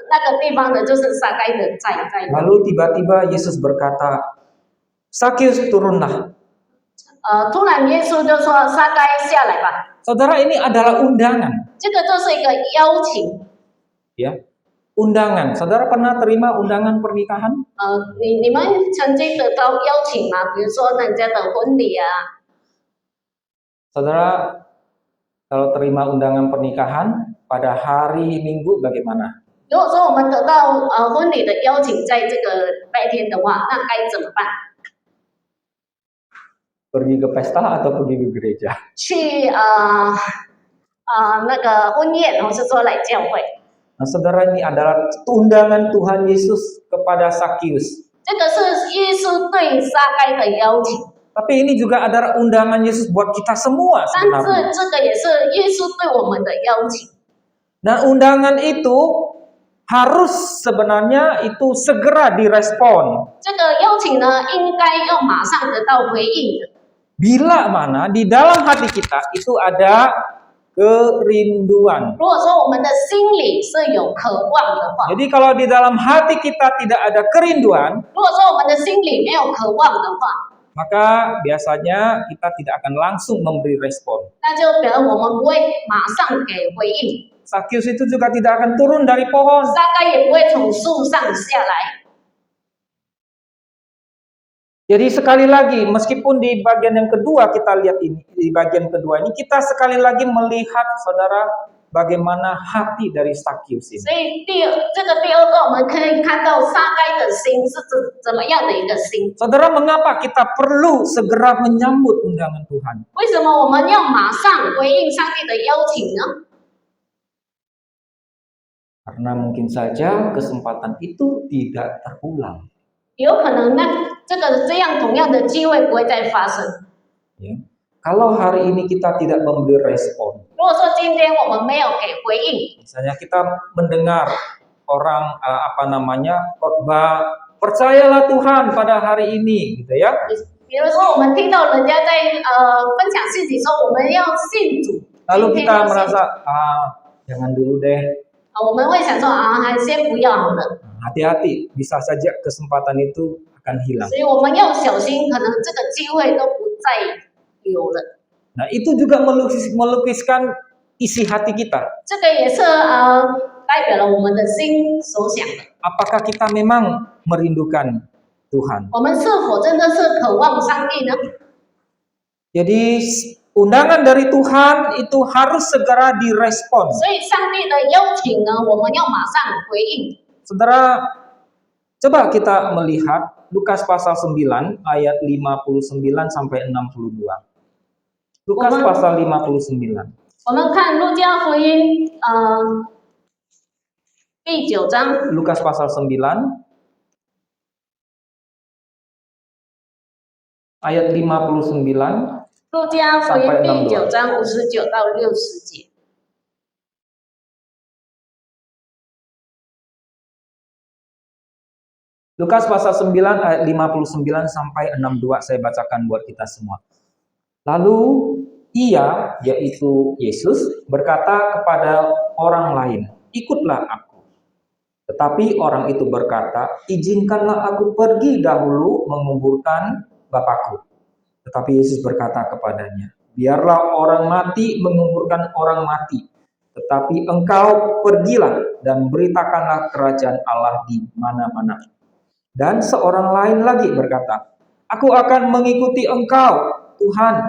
那个地方的，就是撒该的在。 Lalu tiba-tiba Yesus berkata, Sakius turunlah. 突然耶稣就说：“撒该下来吧。” Saudara, ini adalah undangan. 这个就是一个邀请。 Ya, undangan. Saudara pernah terima undangan pernikahan? 你们曾经得到邀请吗？比如说人家的婚礼啊。 Saudara, kalau terima undangan pernikahan pada hari Minggu bagaimana? 如果说我们得到婚礼的邀请，在这个拜天的话，那该怎么办？ Pergi ke pesta atau pergi ke gereja? 去那个婚宴，或是说来教会。 Nah, saudara, ini adalah undangan Tuhan Yesus kepada Sakius. 这个是耶稣对撒该的邀请， Tapi ini juga adalah undangan Yesus buat kita semua 但 sebenarnya. 是这个也是耶稣对我们的邀请。 Dan undangan itu harus sebenarnya itu segera direspon. 这个邀请呢，应该要马上得到回应的。 Bila mana di dalam hati kita itu ada kerinduan. 如果说我们的心里是有渴望的话， Jadi kalau di dalam hati kita tidak ada kerinduan, 如果说我们的心里没有渴望的话， maka biasanya kita tidak akan langsung memberi respon. 那就表示我们不会马上给回应。 Sakius itu juga tidak akan turun dari pohon. 撒该也不会从树上下来。Jadi sekali lagi, meskipun di bagian yang kedua kita lihat ini, di bagian kedua ini kita sekali lagi melihat saudara bagaimana hati dari Sakyus 所 ini.以这个第二个，我们可以看到撒该的心是怎么样的一个心。 Saudara, mengapa kita perlu segera menyambut undangan Tuhan? 为什么我们要马上回应上帝的邀请呢？ Karena mungkin saja kesempatan itu tidak terulang. 有可能这样同样的机会不会再发生。 Ya. Kalau hari ini kita tidak memberi respon, 如果说今天我们没有给回应， misalnya kita mendengar orang khotbah, percayalah Tuhan pada hari ini, gitu ya. 比如说我们听到人家在分享信息说我们要信主， Lalu 今天 kita 要信主 merasa, jangan dulu deh. 我们会想说还先不要好了。 Hati-hati, bisa saja kesempatan itu akan hilang. 所以我们要小心，可能这个机会都不再有了。 Nah, itu juga melukiskan isi hati kita. 这个也是代表了我们的心所想的。 Apakah kita memang merindukan Tuhan? 我们是否真的是渴望上帝呢？ Jadi undangan dari Tuhan itu harus segera direspon. 所以上帝的邀请呢，我们要马上回应。 Saudara, coba kita melihat Lukas pasal 9 ayat 59 sampai 62. Lukas pasal 59. 我们看路加福音第9章， Lukas pasal 9 ayat 59. 路加福音第9章59到60节。 Lukas pasal 9 ayat 59 sampai 62 saya bacakan buat kita semua. Lalu ia, yaitu Yesus, berkata kepada orang lain, "Ikutlah aku." Tetapi orang itu berkata, "Izinkanlah aku pergi dahulu menguburkan Bapakku." Tetapi Yesus berkata kepadanya, "Biarlah orang mati menguburkan orang mati, tetapi engkau pergilah dan beritakanlah kerajaan Allah di mana-mana." Dan seorang lain lagi berkata, "Aku akan mengikuti engkau, Tuhan,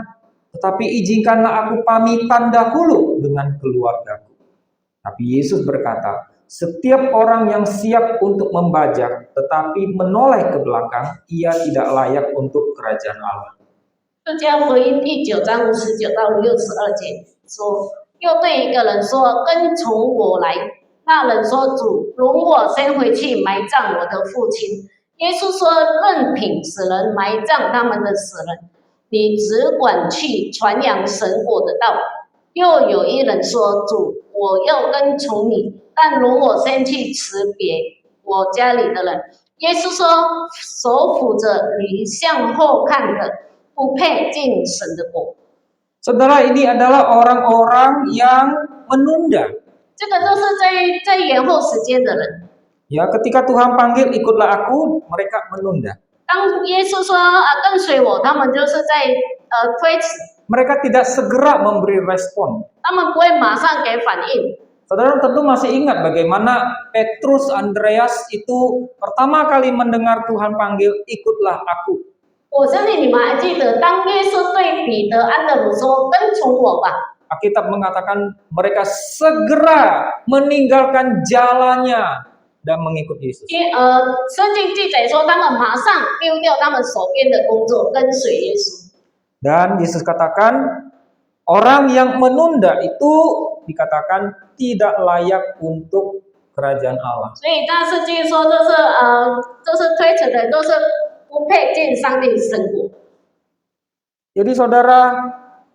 tetapi izinkanlah aku pamitan dahulu dengan keluargaku." Tapi Yesus berkata, "Setiap orang yang siap untuk membajak, tetapi menoleh ke belakang, ia tidak layak untuk kerajaan Allah." 路加福音第9章59到62节说，又对一个人说：“跟从我来。”那人说：“主，容我先回去埋葬我的父亲。”耶稣说：“任凭死人埋葬他们的死人，你只管去传扬神国的道。”又有一人说：“主，我要跟从你，但容我先去辞别我家里的人。”耶稣说：“手扶着驴向后看的，不配进神的国。” Saudara, ini adalah orang-orang yang menunda. 这个都是在延后时间的人。 Ya, ketika Tuhan panggil ikutlah aku, mereka menunda. 当耶稣说跟随我，他们就是在推迟， Mereka tidak segera memberi respon. 他们不会马上给反应。 Saudara tentu masih ingat bagaimana Petrus, Andreas itu pertama kali mendengar Tuhan panggil, "Ikutlah aku." 我相信你们还记得，当耶稣对彼得、安德鲁说：“跟从我吧。” Alkitab mengatakan mereka segera meninggalkan jalannya dan mengikut Yesus. 圣经记载说，他们马上丢掉他们手边的工作，跟随耶稣。 Dan Yesus katakan, orang yang menunda itu dikatakan tidak layak untuk kerajaan Allah. 所以，但圣经说，就是推迟的，都是不配进上帝神国。 Jadi saudara,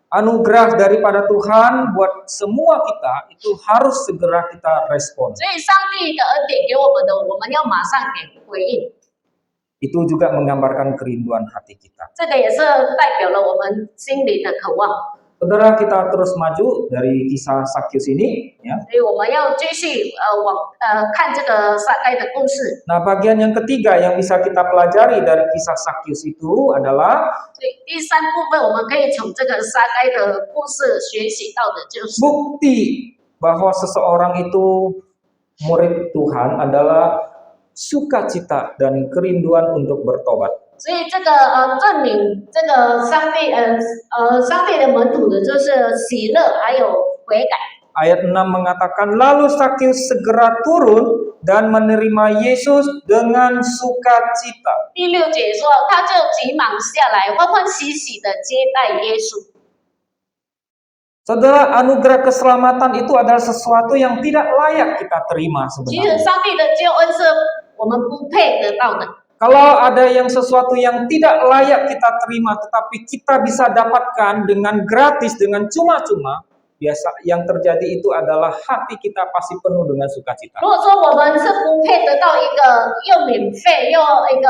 anugerah daripada Tuhan buat semua kita itu harus segera kita respon. 所以，上帝的恩典给我们的，我们要马上给回应。 Itu juga menggambarkan kerinduan hati kita. 这个也是代表了我们心里的渴望。 Saudara, kita terus maju dari kisah Sakyus ini, ya. 所以我们要继续看这个撒该的故事。 Nah, bagian yang ketiga yang bisa kita pelajari dari kisah Sakyus itu adalah 所以第三部分，我们可以从这个撒该的故事学习到的就是， bukti bahwa seseorang itu murid Tuhan adalah sukacita dan kerinduan untuk bertobat. 所以这个证明这个上帝的门徒的就是喜乐还有悔改。 Ayat 6 mengatakan, lalu Sakyus segera turun dan menerima Yesus dengan sukacita. 第6节说，他就急忙下来，欢欢喜喜的接待耶稣。 Saudara, anugerah keselamatan itu adalah sesuatu yang tidak layak kita terima 其实 sebenarnya. 上帝的救恩是我们不配得到的。 Kalau ada yang sesuatu yang tidak layak kita terima, tetapi kita bisa dapatkan dengan gratis, dengan cuma-cuma, biasa yang terjadi itu adalah hati kita pasti penuh dengan sukacita. 如果说我们是不配得到一个又免费又一个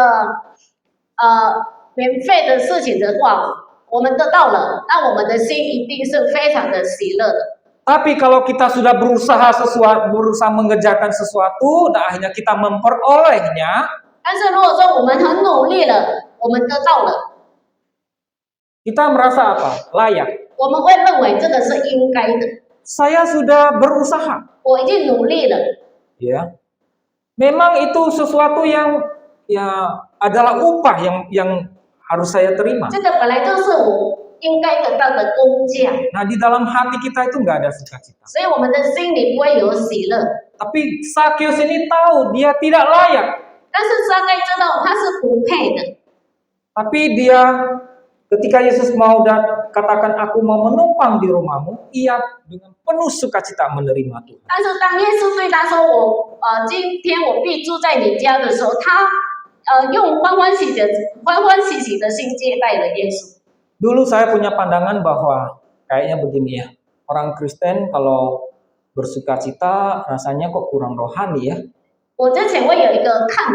免费的事情的话，我们得到了，那我们的心一定是非常的喜乐的。 Tapi kalau kita sudah berusaha mengerjakan sesuatu, dan akhirnya kita memperolehnya, 但是如果说我们很努力了，我们得到了， kita merasa apa? Layak. 我们会认为这个是应该的。 Saya sudah berusaha. 我已经努力了， Ya, memang itu sesuatu yang adalah upah yang harus saya terima. 这个本来就是我应该得到的工价， Nah, di dalam hati kita itu nggak ada sukacita. 所以我们的心里不会有喜乐。 Tapi Sakyus ini tahu dia tidak layak. 但是撒该知道他是不配的， Tapi dia ketika Yesus mau katakan aku mau menumpang di rumahmu, ia dengan penuh sukacita menerima Tuhan. 但是当耶稣对他说今天我必住在你家的时候，他用欢欢喜喜的心接待了耶稣。 Dulu saya punya pandangan bahwa kayaknya begini ya, orang Kristen kalau bersukacita rasanya kok kurang rohani ya. 我之前会有一个想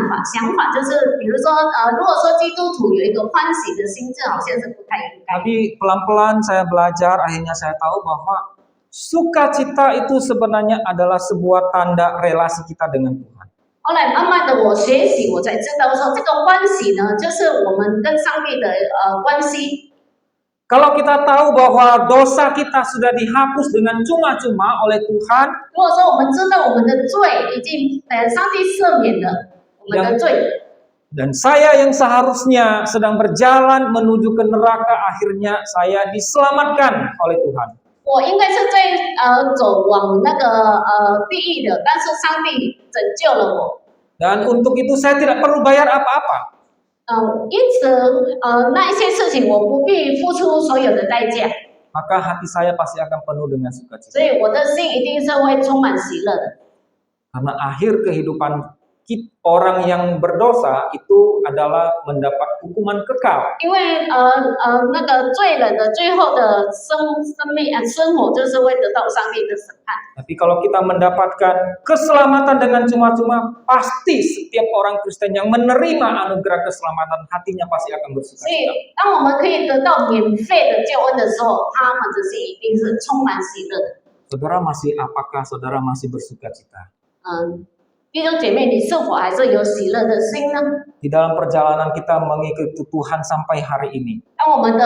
法，就是比如说如果说基督徒有一个欢喜的心智，好像是不太应该。 Tapi pelan-pelan saya belajar, akhirnya saya tahu bahwa sukacita itu sebenarnya adalah sebuah tanda relasi kita dengan Tuhan. 后来慢慢的我学习，我才知道说这个欢喜呢，就是我们跟上帝的关系。 Kalau kita tahu bahwa dosa kita sudah dihapus dengan cuma-cuma oleh Tuhan, 如果说我们知道我们的罪已经上帝赦免了我们的罪， dan saya yang seharusnya sedang berjalan menuju ke neraka, akhirnya saya diselamatkan oleh Tuhan. 我应该是在走往那个地狱的，但是上帝拯救了我。 Dan untuk itu saya tidak perlu bayar apa-apa. 因此那一些事情我不必付出所有的代价， Maka hati saya pasti akan penuh dengan sukacita. 所以我的心一定是会充满喜乐的。 Karena akhir kehidupan orang yang berdosa itu adalah mendapat hukuman kekal. 因为那个罪人的最后的生活就是会得到上帝的审判。 Tapi kalau kita mendapatkan keselamatan dengan cuma-cuma, pasti setiap orang Kristen yang menerima anugerah keselamatan, hatinya pasti akan 所 bersukacita. 以当我们可以得到免费的救恩的时候，他们的心一定是充满喜乐的。 Apakah saudara masih bersukacita? 弟兄姐妹，你是否还是有喜乐的心呢？ Di dalam perjalanan kita mengikuti Tuhan sampai hari ini, 当我们的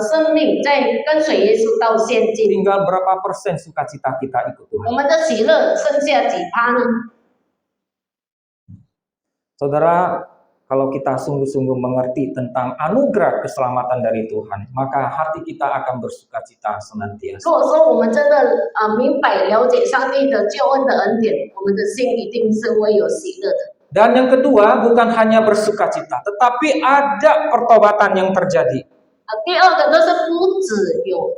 生命在跟随耶稣到现今， tinggal berapa persen sukacita kita ikut 我 Tuhan? 们的喜乐剩下几趴呢？ Saudara, kalau kita sungguh-sungguh mengerti tentang anugerah keselamatan dari Tuhan, maka hati kita akan bersukacita senantiasa. 如果说我们真的明白了解上帝的救恩的恩典，我们的心一定是会有喜乐的。 Dan yang kedua, bukan hanya bersukacita, tetapi ada pertobatan yang terjadi. 第二个就是不只有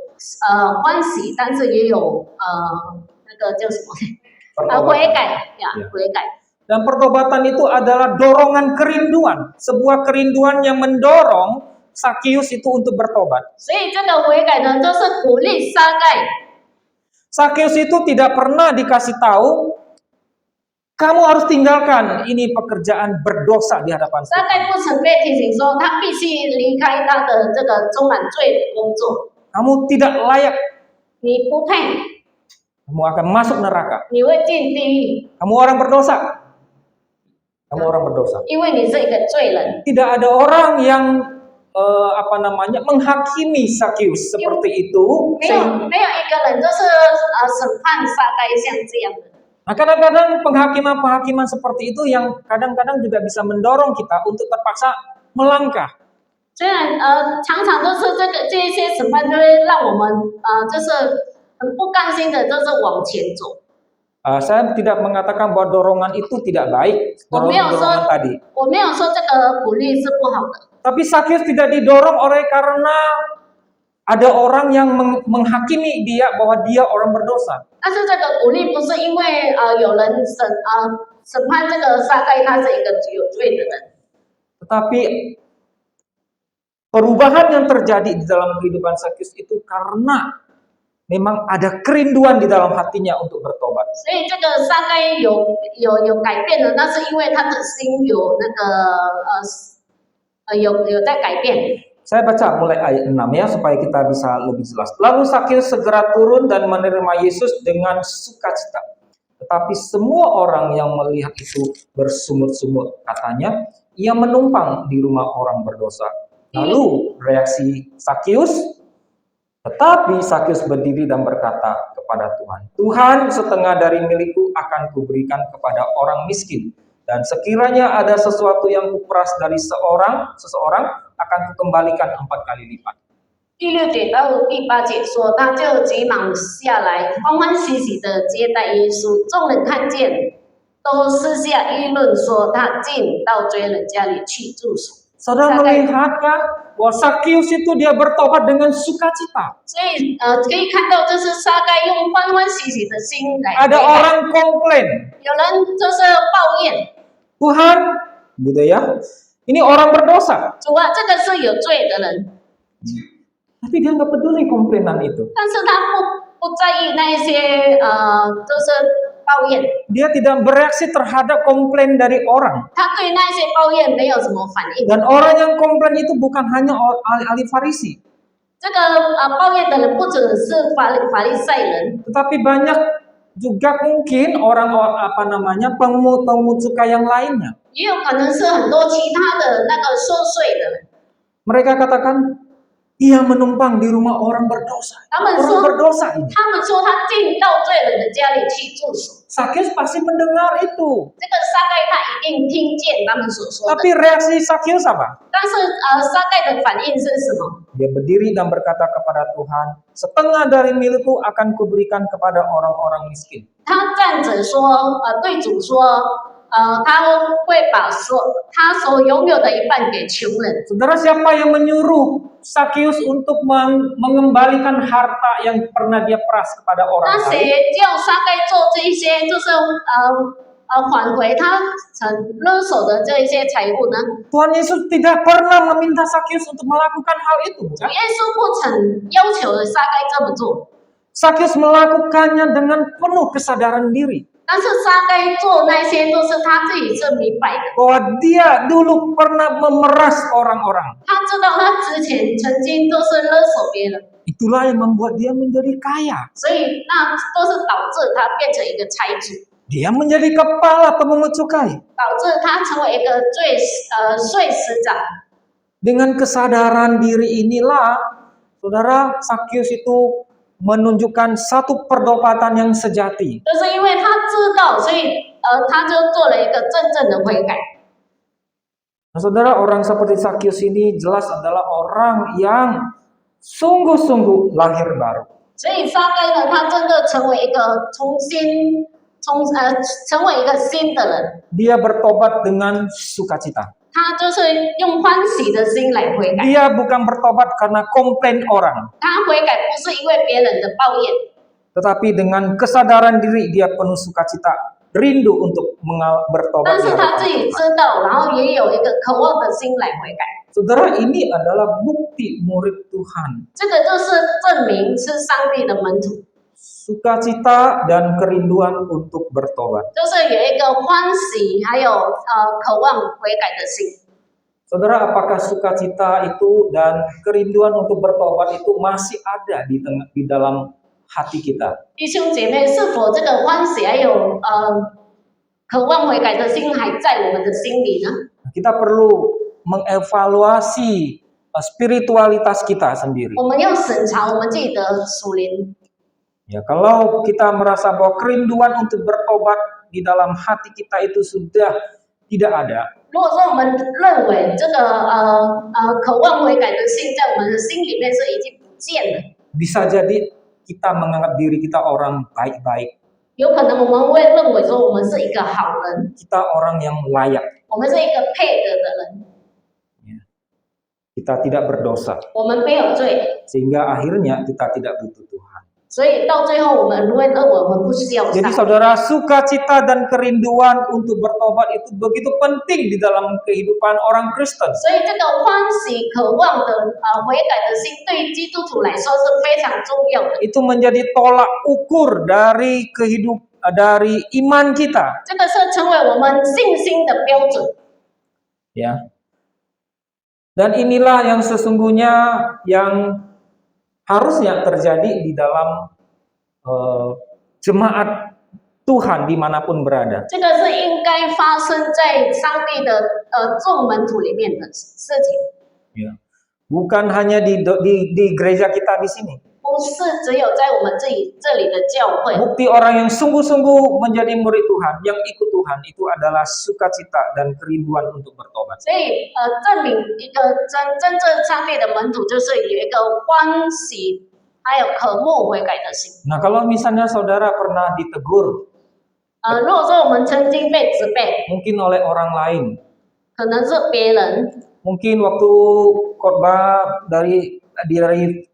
欢喜，但是也有那个叫什么悔改呀，悔改。 Dan pertobatan itu adalah dorongan kerinduan, sebuah kerinduan yang mendorong Sakyus itu untuk bertobat. 所以这个悔改呢，就是鼓励撒该。 Sakyus itu tidak pernah dikasih tahu, kamu harus tinggalkan ini pekerjaan berdosa di hadapan 撒 Tuhan. 该不曾被提醒说他必须离开他的这个充满罪的工作， Kamu tidak layak, 你不配， kamu akan masuk neraka. 你会进地狱， Kamu orang berdosa. Kamu orang berdosa. 因为你是一个罪人。 Tidak ada orang yang menghakimi Sakyus seperti itu. 没有一个人就是审判撒该像这样的。 Nah, kadang-kadang penghakiman-penghakiman seperti itu yang kadang-kadang juga bisa mendorong kita untuk terpaksa melangkah. 虽然常常都是这一些审判就会让我们就是很不甘心的，就是往前走。 Saya tidak mengatakan bahwa dorongan itu tidak baik, 我没有说 dorongan tadi. 我没有说这个鼓励是不好的， Tapi Sakyus tidak didorong karena ada orang yang menghakimi dia bahwa dia orang berdosa. 但是这个鼓励不是因为有人审判这个撒该他是一个有罪的人， Tetapi perubahan yang terjadi di dalam kehidupan Sakyus itu karena memang ada kerinduan di dalam hatinya untuk bertobat. 所以这个撒该有改变了，那是因为他的心有那个有在改变。 Saya baca mulai ayat 6 ya supaya kita bisa lebih jelas. Lalu Sakyus segera turun dan menerima Yesus dengan sukacita. Tetapi semua orang yang melihat itu bersungut-sungut, katanya, ia menumpang di rumah orang berdosa. Lalu reaksi Sakyus, tetapi Sakyus berdiri dan berkata kepada Tuhan, Tuhan, setengah dari milikku akan kuberikan kepada orang miskin. Dan sekiranya ada sesuatu yang kuperas dari seseorang akan kukembalikan 4 kali lipat. 第6节到第8节说，他就急忙下来，欢欢喜喜的接待耶稣。众人看见，都私下议论说，他竟到罪人家里去住宿。 Saudara melihatkah bahwa Sakyus itu dia bertobat dengan sukacita? 所以可以看到，这是撒该用欢欢喜喜的心来。 Ada orang komplain, 有人就是抱怨， Tuhan, gitu ya. Ini orang berdosa. 主啊，这个是有罪的人， Tapi dia nggak peduli komplainan itu. 但是他不在意那一些就是抱怨， Dia tidak bereaksi terhadap komplain dari orang. 他对那些抱怨没有什么反应。 Dan orang yang komplain itu bukan hanya ahli Farisi, 这个抱怨的人不只是法利赛人， tetapi banyak juga mungkin orang pengemut cukai yang lainnya. 也有可能是很多其他的那个收税的人。 Mereka katakan, ia menumpang di rumah orang berdosa. 他们 Orang 说， berdosa ini. 他们说他进到罪人的家里去住宿。 Sakyus pasti mendengar itu. 这个撒该他一定听见他们所说的， Tapi reaksi Sakyus apa? 但是撒该的反应是什么？ Dia berdiri dan berkata kepada Tuhan, setengah dari milikku akan kuberikan kepada orang-orang miskin. 他站着说，对主说，他会把他所拥有的一半给穷人。 Saudara, siapa yang menyuruh Sakyus untuk mengembalikan harta yang pernah dia peras kepada 那 orang lain? 谁叫撒该做这一些，就是还回他曾勒索的这一些财物呢？ Tuhan Yesus tidak pernah meminta Sakyus untuk melakukan hal itu, 主 bukan? 耶稣不曾要求撒该这么做， Sakyus melakukannya dengan penuh kesadaran diri 但是撒该做那些都是他自己是明白的， bahwa dia dulu pernah memeras orang-orang. 他知道他之前曾经都是勒索别人， Itulah yang membuat dia menjadi kaya. 所以那都是导致他变成一个财主， Dia menjadi kepala pemungut cukai. 导致他成为一个税司长。 Dengan kesadaran diri inilah, saudara, Sakyus itu menunjukkan satu perdobatan yang sejati. 就是因为他知道，所以他就做了一个真正的悔改。 Nah, saudara, orang seperti Sakyus ini jelas adalah orang yang sungguh-sungguh lahir baru. 所以撒该呢，他真的成为一个成为一个新的人， Dia bertobat dengan sukacita. 他就是用欢喜的心来悔改。 Dia bukan bertobat karena komplain orang, 他悔改不是因为别人的抱怨， tetapi dengan kesadaran diri dia penuh sukacita, rindu untuk bertobat. 但 di 是他 hadapan 自己 Tuhan. 知道，然后也有一个渴望的心来悔改。 Saudara, ini adalah bukti murid Tuhan. 这个就是证明是上帝的门徒， Sukacita dan kerinduan untuk bertobat. 就是有一个欢喜，还有渴望悔改的心。 Saudara, apakah sukacita itu dan kerinduan untuk bertobat itu masih ada di dalam hati kita? 弟兄姐妹，是否这个欢喜还有渴望悔改的心还在我们的心里呢？ Kita perlu mengevaluasi spiritualitas kita sendiri. 我们要审查我们自己的属灵。 Ya, kalau kita merasa bahwa kerinduan untuk bertobat di dalam hati kita itu sudah tidak ada, 如果说我们认为这个渴望悔改的心在我们的心里面是已经不见了， Bisa jadi kita menganggap diri kita orang baik-baik, 有可能我们会认为说我们是一个好人， kita orang yang layak, 我们是一个配得的人， kita tidak berdosa, 我们没有罪， sehingga akhirnya kita tidak butuh Tuhan. 所以到最后我们会认为我们不需要 Jadi 上帝。 saudara, sukacita dan kerinduan untuk bertobat itu begitu penting di dalam kehidupan orang Kristen. 所以这个欢喜、渴望的悔改的心，对于基督徒来说是非常重要的。 Itu menjadi tolak ukur dari dari iman kita. 这个是成为我们信心的标准。 Ya. Dan inilah yang sesungguhnya yang harusnya terjadi di dalam jemaat Tuhan dimanapun berada. 这个是应该发生在上帝的众门徒里面的事情， Ya. Bukan hanya di gereja kita di sini. 不是只有在我们这里的教会。 Bukti orang yang sungguh-sungguh menjadi murid Tuhan, yang ikut Tuhan itu adalah sukacita dan kerinduan untuk bertobat. 所以证明一个真正上帝的门徒，就是有一个欢喜，还有渴慕悔改的心。 Nah, kalau misalnya saudara pernah ditegur, 如果说我们曾经被责备， mungkin oleh orang lain, 可能是别人， mungkin waktu khotbah dari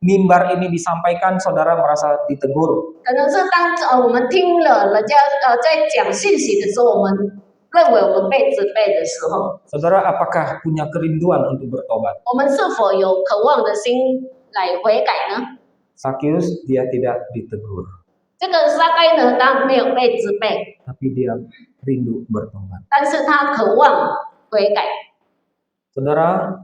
mimbar ini disampaikan, saudara merasa ditegur. 可能是当我们听了人家在讲信息的时候，我们认为我们被责备的时候， Saudara, apakah punya kerinduan untuk bertobat? 我们是否有渴望的心来悔改呢？ Sakius dia tidak ditegur, 这个撒该呢，他没有被责备， tapi dia rindu bertobat. 但是他渴望悔改。 Saudara,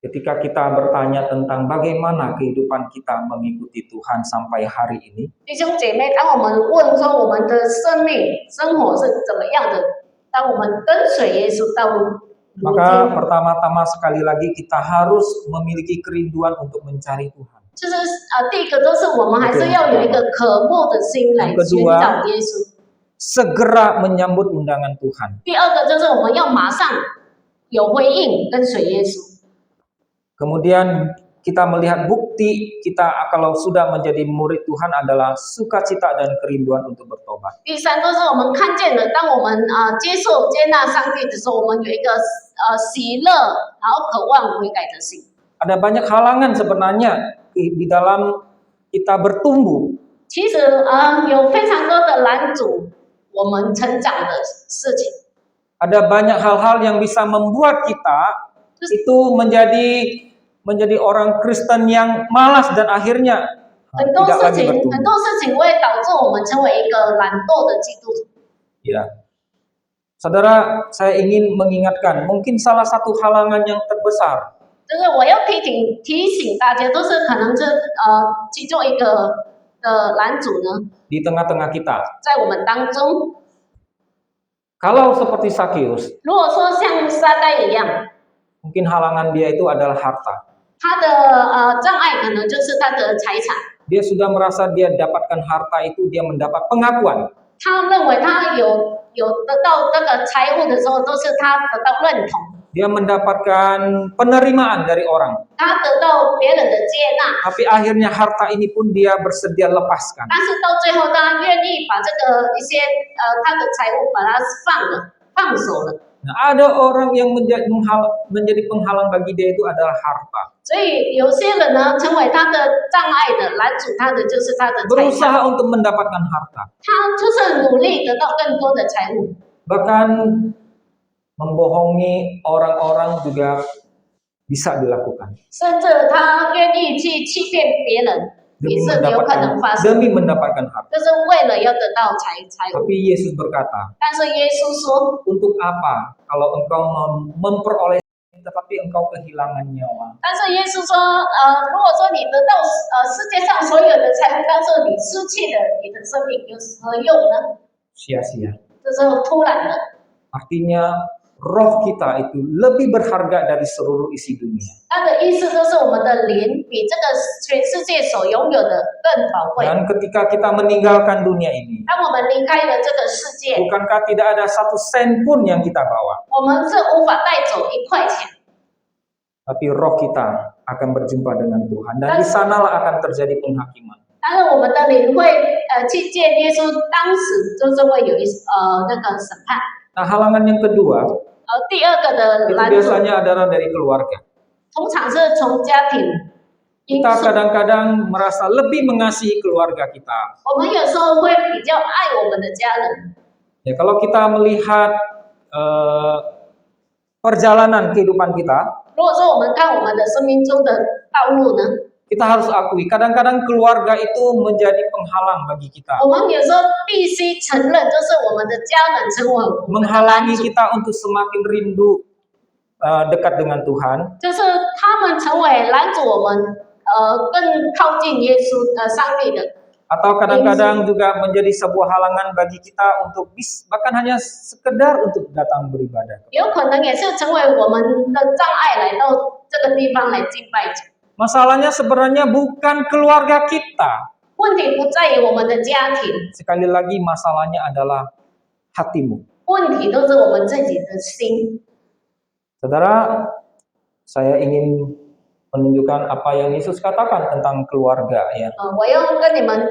ketika kita bertanya tentang bagaimana kehidupan kita mengikuti Tuhan sampai hari ini, 弟兄姐妹，当我们问说我们的生活是怎么样的，当我们跟随耶稣到如 maka 今， pertama-tama sekali lagi kita harus memiliki kerinduan untuk mencari Tuhan. 就是第一个都是我们还是要有一个渴慕的心来寻找耶稣。 Segera menyambut undangan Tuhan. 第二个就是我们要马上有回应，跟随耶稣。 Kemudian kita melihat bukti kita kalau sudah menjadi murid Tuhan adalah sukacita dan kerinduan untuk bertobat. 第三就是我们看见了，当我们接纳上帝的时候，我们有一个喜乐，然后渴望悔改的心。 Ada banyak halangan sebenarnya di dalam kita bertumbuh. 其实有非常多的拦阻我们成长的事情。 Ada banyak hal-hal yang bisa membuat kita itu menjadi orang Kristen yang malas dan akhirnya 很多 tidak 事 lagi 情，很 bertumbuh. 多事情会导致我们成为一个懒惰的基督徒。 Ya. Saudara, saya ingin mengingatkan, mungkin salah satu halangan yang terbesar 就是我要提醒大家，都是可能是其中一个拦阻呢， di tengah-tengah kita. 在我们当中。 Kalau seperti Sakius, 如果说像撒该一样， mungkin halangan dia itu adalah harta. 他的障碍可能就是他的财产。 Dia sudah merasa dia dapatkan harta itu, dia mendapat pengakuan. 他认为他有得到这个财物的时候，都是他得到认同， Dia mendapatkan penerimaan dari orang. 他得到别人的接纳。 Tapi akhirnya harta ini pun dia bersedia lepaskan. 但是到最后，他愿意把这个一些他的财物把它放手了。 Nah, ada orang yang menjadi penghalang bagi dia itu adalah harta. 所以有些人呢，成为他的障碍的拦阻他的就是他的财产， Berusaha untuk mendapatkan harta. 他就是努力得到更多的财物， Bahkan membohongi orang-orang juga bisa dilakukan. 甚至他愿意去欺骗别人，也是有可能发生， demi mendapatkan harta. 就是为了要得到财物。 Tapi Yesus berkata, 但是耶稣说， untuk apa kalau engkau memperoleh tetapi engkau kehilangan nyawa? 但是耶稣说，如果说你得到世界上所有的财物，但是你失去了你的生命，有何用呢？ Sia-sia. 这时候突然的， Artinya roh kita itu lebih berharga dari seluruh isi dunia. 他的意思就是我们的灵比这个全世界所拥有的更宝贵。 Dan ketika kita meninggalkan dunia ini, 当我们离开了这个世界， bukankah tidak ada satu sen pun yang kita bawa, 我们是无法带走1块钱， tapi roh kita akan berjumpa dengan Tuhan dan di sanalah akan terjadi penghakiman. 但是我们的灵会去见耶稣，当时就是会有那个审判。 Nah, halangan yang kedua 第二个的 itu 拦阻， biasanya adalah dari keluarga. 通常是从家庭因 Kita 素。 kadang-kadang merasa lebih mengasihi keluarga kita. 我们有时候会比较爱我们的家人。 Ya, kalau kita melihat perjalanan kehidupan kita, 如果说我们看我们的生命中的道路呢， kita harus akui kadang-kadang keluarga itu menjadi penghalang bagi kita, 我们有时候必须承认，就是我们的家人成为我们的拦 menghalangi 阻， kita untuk semakin rindu dekat dengan Tuhan, 就是他们成为拦阻我们更靠近耶稣上帝的。 atau kadang-kadang juga menjadi sebuah halangan bagi kita untuk bahkan hanya sekedar untuk datang beribadah. 有可能也是成为我们的障碍，来到这个地方来敬拜主。 Masalahnya sebenarnya bukan keluarga kita. 问题不在于我们的家庭， Sekali lagi masalahnya adalah hatimu. 问题都是我们自己的心。 Saudara, saya ingin menunjukkan apa yang Yesus katakan tentang keluarga ya. 我要跟你们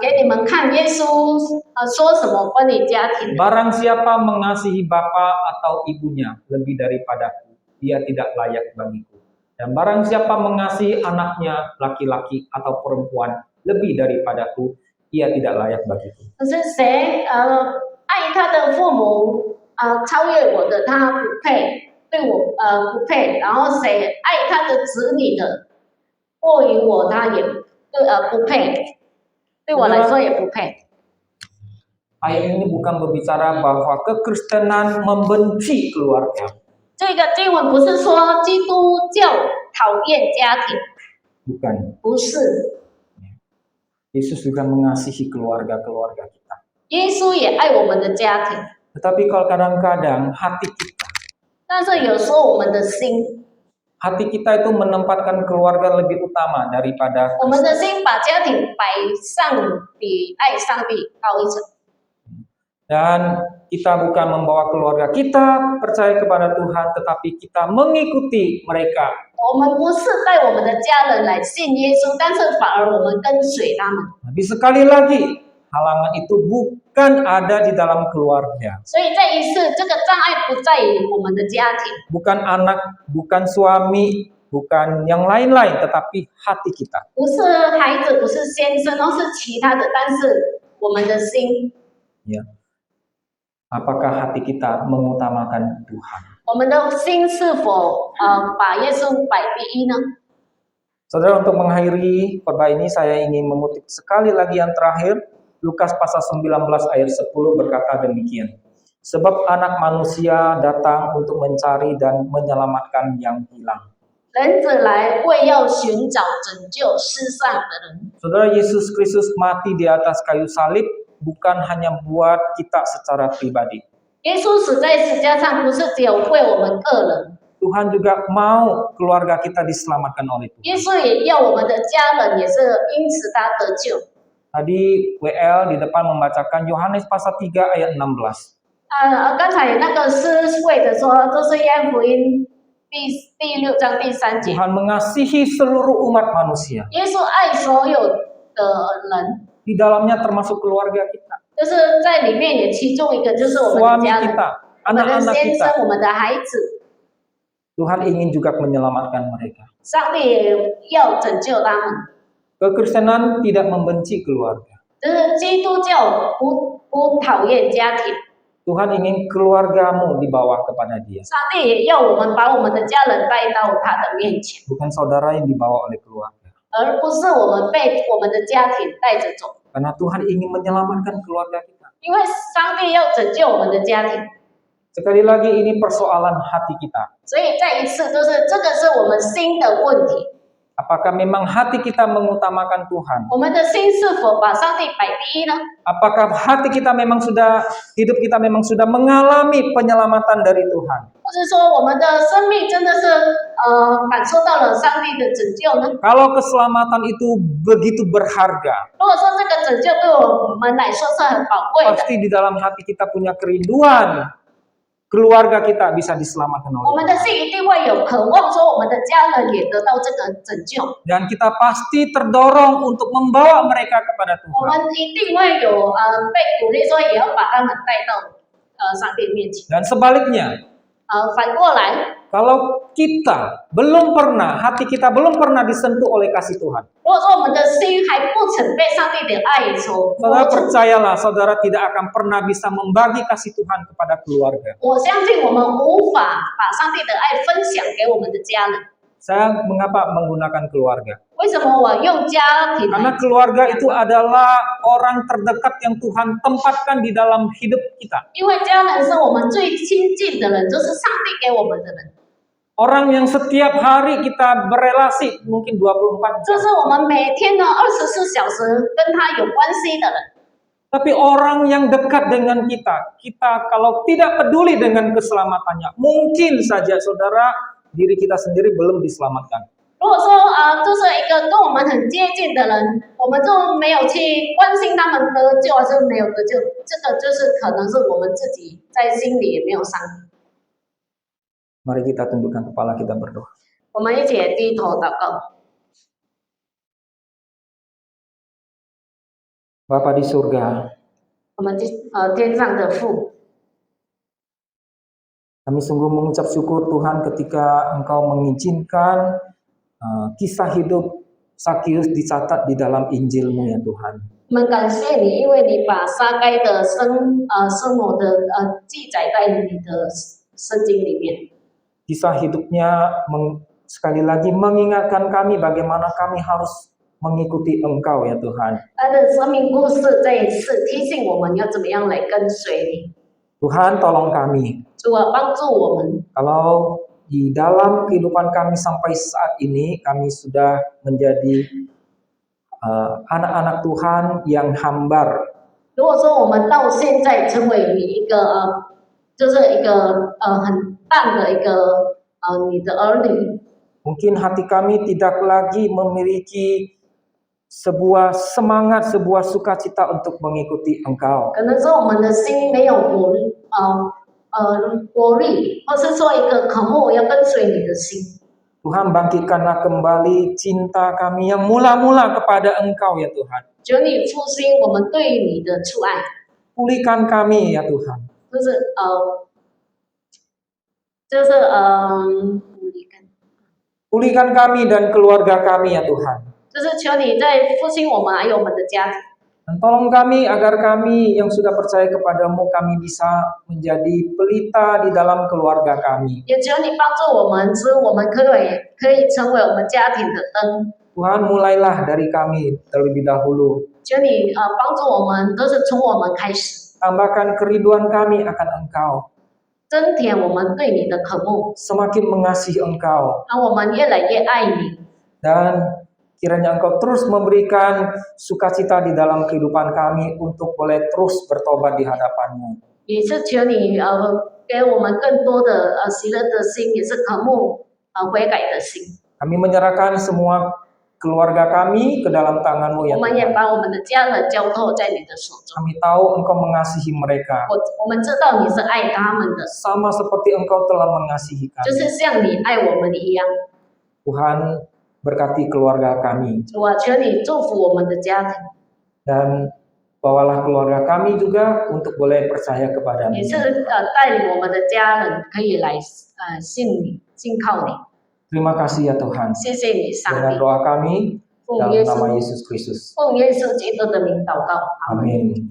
给你们看耶稣说什么关于家庭的。 Barang siapa mengasihi bapa atau ibunya lebih daripadaku, dia tidak layak bagiku. Dan barang siapa mengasihi anaknya laki-laki atau perempuan lebih daripadaku, ia tidak layak bagiku. 可是谁爱他的父母超越我的，他不配，对我不配。然后谁爱他的子女的过于我，他也不配，对我来说也不配。 Ayat ini bukan berbicara bahwa kekristenan membenci keluarga. 这个经文不是说基督教讨厌家庭， Bukan. 不是。 Yesus juga mengasihi keluarga-keluarga kita. 耶稣也爱我们的家庭， Tetapi kalau kadang-kadang hati kita, 但是有时候我们的心， hati kita itu menempatkan keluarga lebih utama daripada 我们的心把家庭摆上比爱上帝高一层。 dan kita bukan membawa keluarga kita percaya kepada Tuhan, tetapi kita mengikuti mereka. 我们不是带我们的家人来信耶稣，但是反而我们跟随他们。 Tapi sekali lagi, halangan itu bukan ada di dalam keluarga. 所以再一次，这个障碍不在于我们的家庭， Bukan anak, bukan suami, bukan yang lain-lain, tetapi hati kita. 不是孩子，不是先生，都是其他的，但是我们的心， Ya. Apakah hati kita mengutamakan Tuhan? 我们的心是否把耶稣摆第一呢？ Saudara, untuk mengakhiri khotbah ini saya ingin mengutip sekali lagi yang terakhir, Lukas pasal 19 ayat 10 berkata demikian. Sebab anak manusia datang untuk mencari dan menyelamatkan yang hilang. 人子来为要寻找拯救世上的人。 Saudara, Yesus Kristus mati di atas kayu salib bukan hanya buat kita secara pribadi. 耶稣死在十字架上，不是只有为我们个人， Tuhan juga mau keluarga kita diselamatkan oleh 耶 Tuhan. 稣也要我们的家人，也是因此他得救。 Tadi WL di depan membacakan Yohanes pasal 3 ayat 16. 刚才那个诗会的说，这是约翰福音第6章第3节， Tuhan mengasihi seluruh umat manusia. 耶稣爱所有的人， Di dalamnya termasuk keluarga kita, 就是在里面也其中一个就是我们的 suami 家人， kita, 我们的 anak-anak 先 kita. 生，我们的孩子。 Tuhan ingin juga menyelamatkan mereka. 上帝也要拯救他们。 Kekristenan tidak membenci keluarga. 就是基督教不讨厌家庭， Tuhan ingin keluargamu dibawa kepada Dia, 上帝也要我们把我们的家人带到他的面前， bukan saudara yang dibawa oleh keluarga. 而不是我们被我们的家庭带着走。 Karena Tuhan ingin menyelamatkan keluarga kita. 因为上帝要拯救我们的家庭， Sekali lagi ini persoalan hati kita. 所以再一次就是这个是我们心的问题。Apakah memang hati kita mengutamakan Tuhan? 我们的心是否把上帝摆第一呢？ Apakah hati kita memang sudah, hidup kita memang sudah mengalami penyelamatan dari Tuhan? 或者说我们的生命真的是感受到了上帝的拯救呢？ Kalau keselamatan itu begitu berharga, 如果说这个拯救对我们来说是很宝贵的， pasti di dalam hati kita punya kerinduan keluarga kita bisa diselamatkan 我 oleh 们的 Tuhan. 心一定会有渴望说我们的家人也得到这个拯救， Dan kita pasti terdorong untuk membawa mereka kepada 我 Tuhan. 们一定会有被鼓励说也要把他们带到上帝面前。 Dan sebaliknya, 反过来， kalau kita belum pernah, hati kita belum pernah disentuh oleh kasih Tuhan, 如果说我们的心还不曾被上帝的爱所摸 saudara 着， percayalah, saudara tidak akan pernah bisa membagi kasih Tuhan kepada keluarga. 我相信我们无法把上帝的爱分享给我们的家人。 Saya mengapa menggunakan keluarga? 为什么我用家庭 Karena 来？ keluarga itu adalah orang terdekat yang Tuhan tempatkan di dalam hidup kita. 因为家人是我们最亲近的人，就是上帝给我们的人， Orang yang setiap hari kita berelasi mungkin 24 就 jam. 是我们每天呢24小时跟他有关系的人。 Tapi orang yang dekat dengan kita kalau tidak peduli dengan keselamatannya, mungkin saja saudara, diri kita sendiri belum diselamatkan. 如果说就是一个跟我们很接近的人，我们就没有去关心他们得救还是没有得救，这个就是可能是我们自己在心里也没有上帝。 Mari kita tundukkan kepala, kita berdoa. 我们一起低头祷告。 Bapa di surga, 我们天上的父， kami sungguh mengucap syukur Tuhan ketika Engkau mengizinkan kisah hidup Sakius dicatat di dalam Injil-Mu ya Tuhan. 我们感谢你，因为你把撒该的生活的记载在你的圣经里面。 Kisah hidupnya sekali lagi mengingatkan kami bagaimana kami harus mengikuti Engkau ya Tuhan. 他的生命故事再一次提醒我们要怎么样来跟随你。 Tuhan tolong kami, 主啊，帮助我们。 kalau di dalam kehidupan kami sampai saat ini kami sudah menjadi anak-anak Tuhan yang hambar. 如果说我们到现在成为你一个就是一个很淡的一个你的儿女， Mungkin hati kami tidak lagi memiliki sebuah semangat, sebuah sukacita untuk mengikuti Engkau. 可能说我们的心没有活力，或是说一个渴慕要跟随你的心。 Tuhan bangkitkanlah kembali cinta kami yang mula-mula kepada Engkau ya Tuhan. 求你复兴我们对你的初爱， Pulihkan kami ya Tuhan. Pulihkan kami dan keluarga kami ya Tuhan. 就是求你再复兴我们，还有我们的家庭。 Dan tolong kami agar kami yang sudah percaya kepadamu, kami bisa menjadi pelita di dalam keluarga kami. 也求你帮助我们，使我们可以成为我们家庭的灯。 Tuhan, mulailah dari kami terlebih dahulu. 求你帮助我们，都是从我们开始， Tambahkan kerinduan kami akan Engkau. 增添我们对你的渴慕， Semakin mengasihi Engkau. 让我们越来越爱你。 Dan kiranya Engkau terus memberikan sukacita di dalam kehidupan kami untuk boleh terus bertobat di hadapan-Mu. 也是求你给我们更多的喜乐的心，也是渴慕悔改的心。 Kami menyerahkan semua keluarga kami ke dalam tangan-Mu 我 ya 们也 Tuhan. 把我们的家人交托在你的手中。 Kami tahu Engkau mengasihi mereka 我们知道你是爱他们的， sama seperti Engkau telah mengasihi 就 kami. 是像你爱我们一样。 Tuhan, berkati keluarga kami 主啊，求你祝福我们的家庭， dan bawalah keluarga kami juga untuk boleh percaya kepada-Mu. 也是带领我们的家人可以来信你、信靠你。 Terima kasih ya Tuhan. 谢谢你，上 Dengan 帝， doa kami 奉 dalam 耶 nama 稣 Yesus Kristus. 奉耶稣基督的名祷告，阿门。 Amin.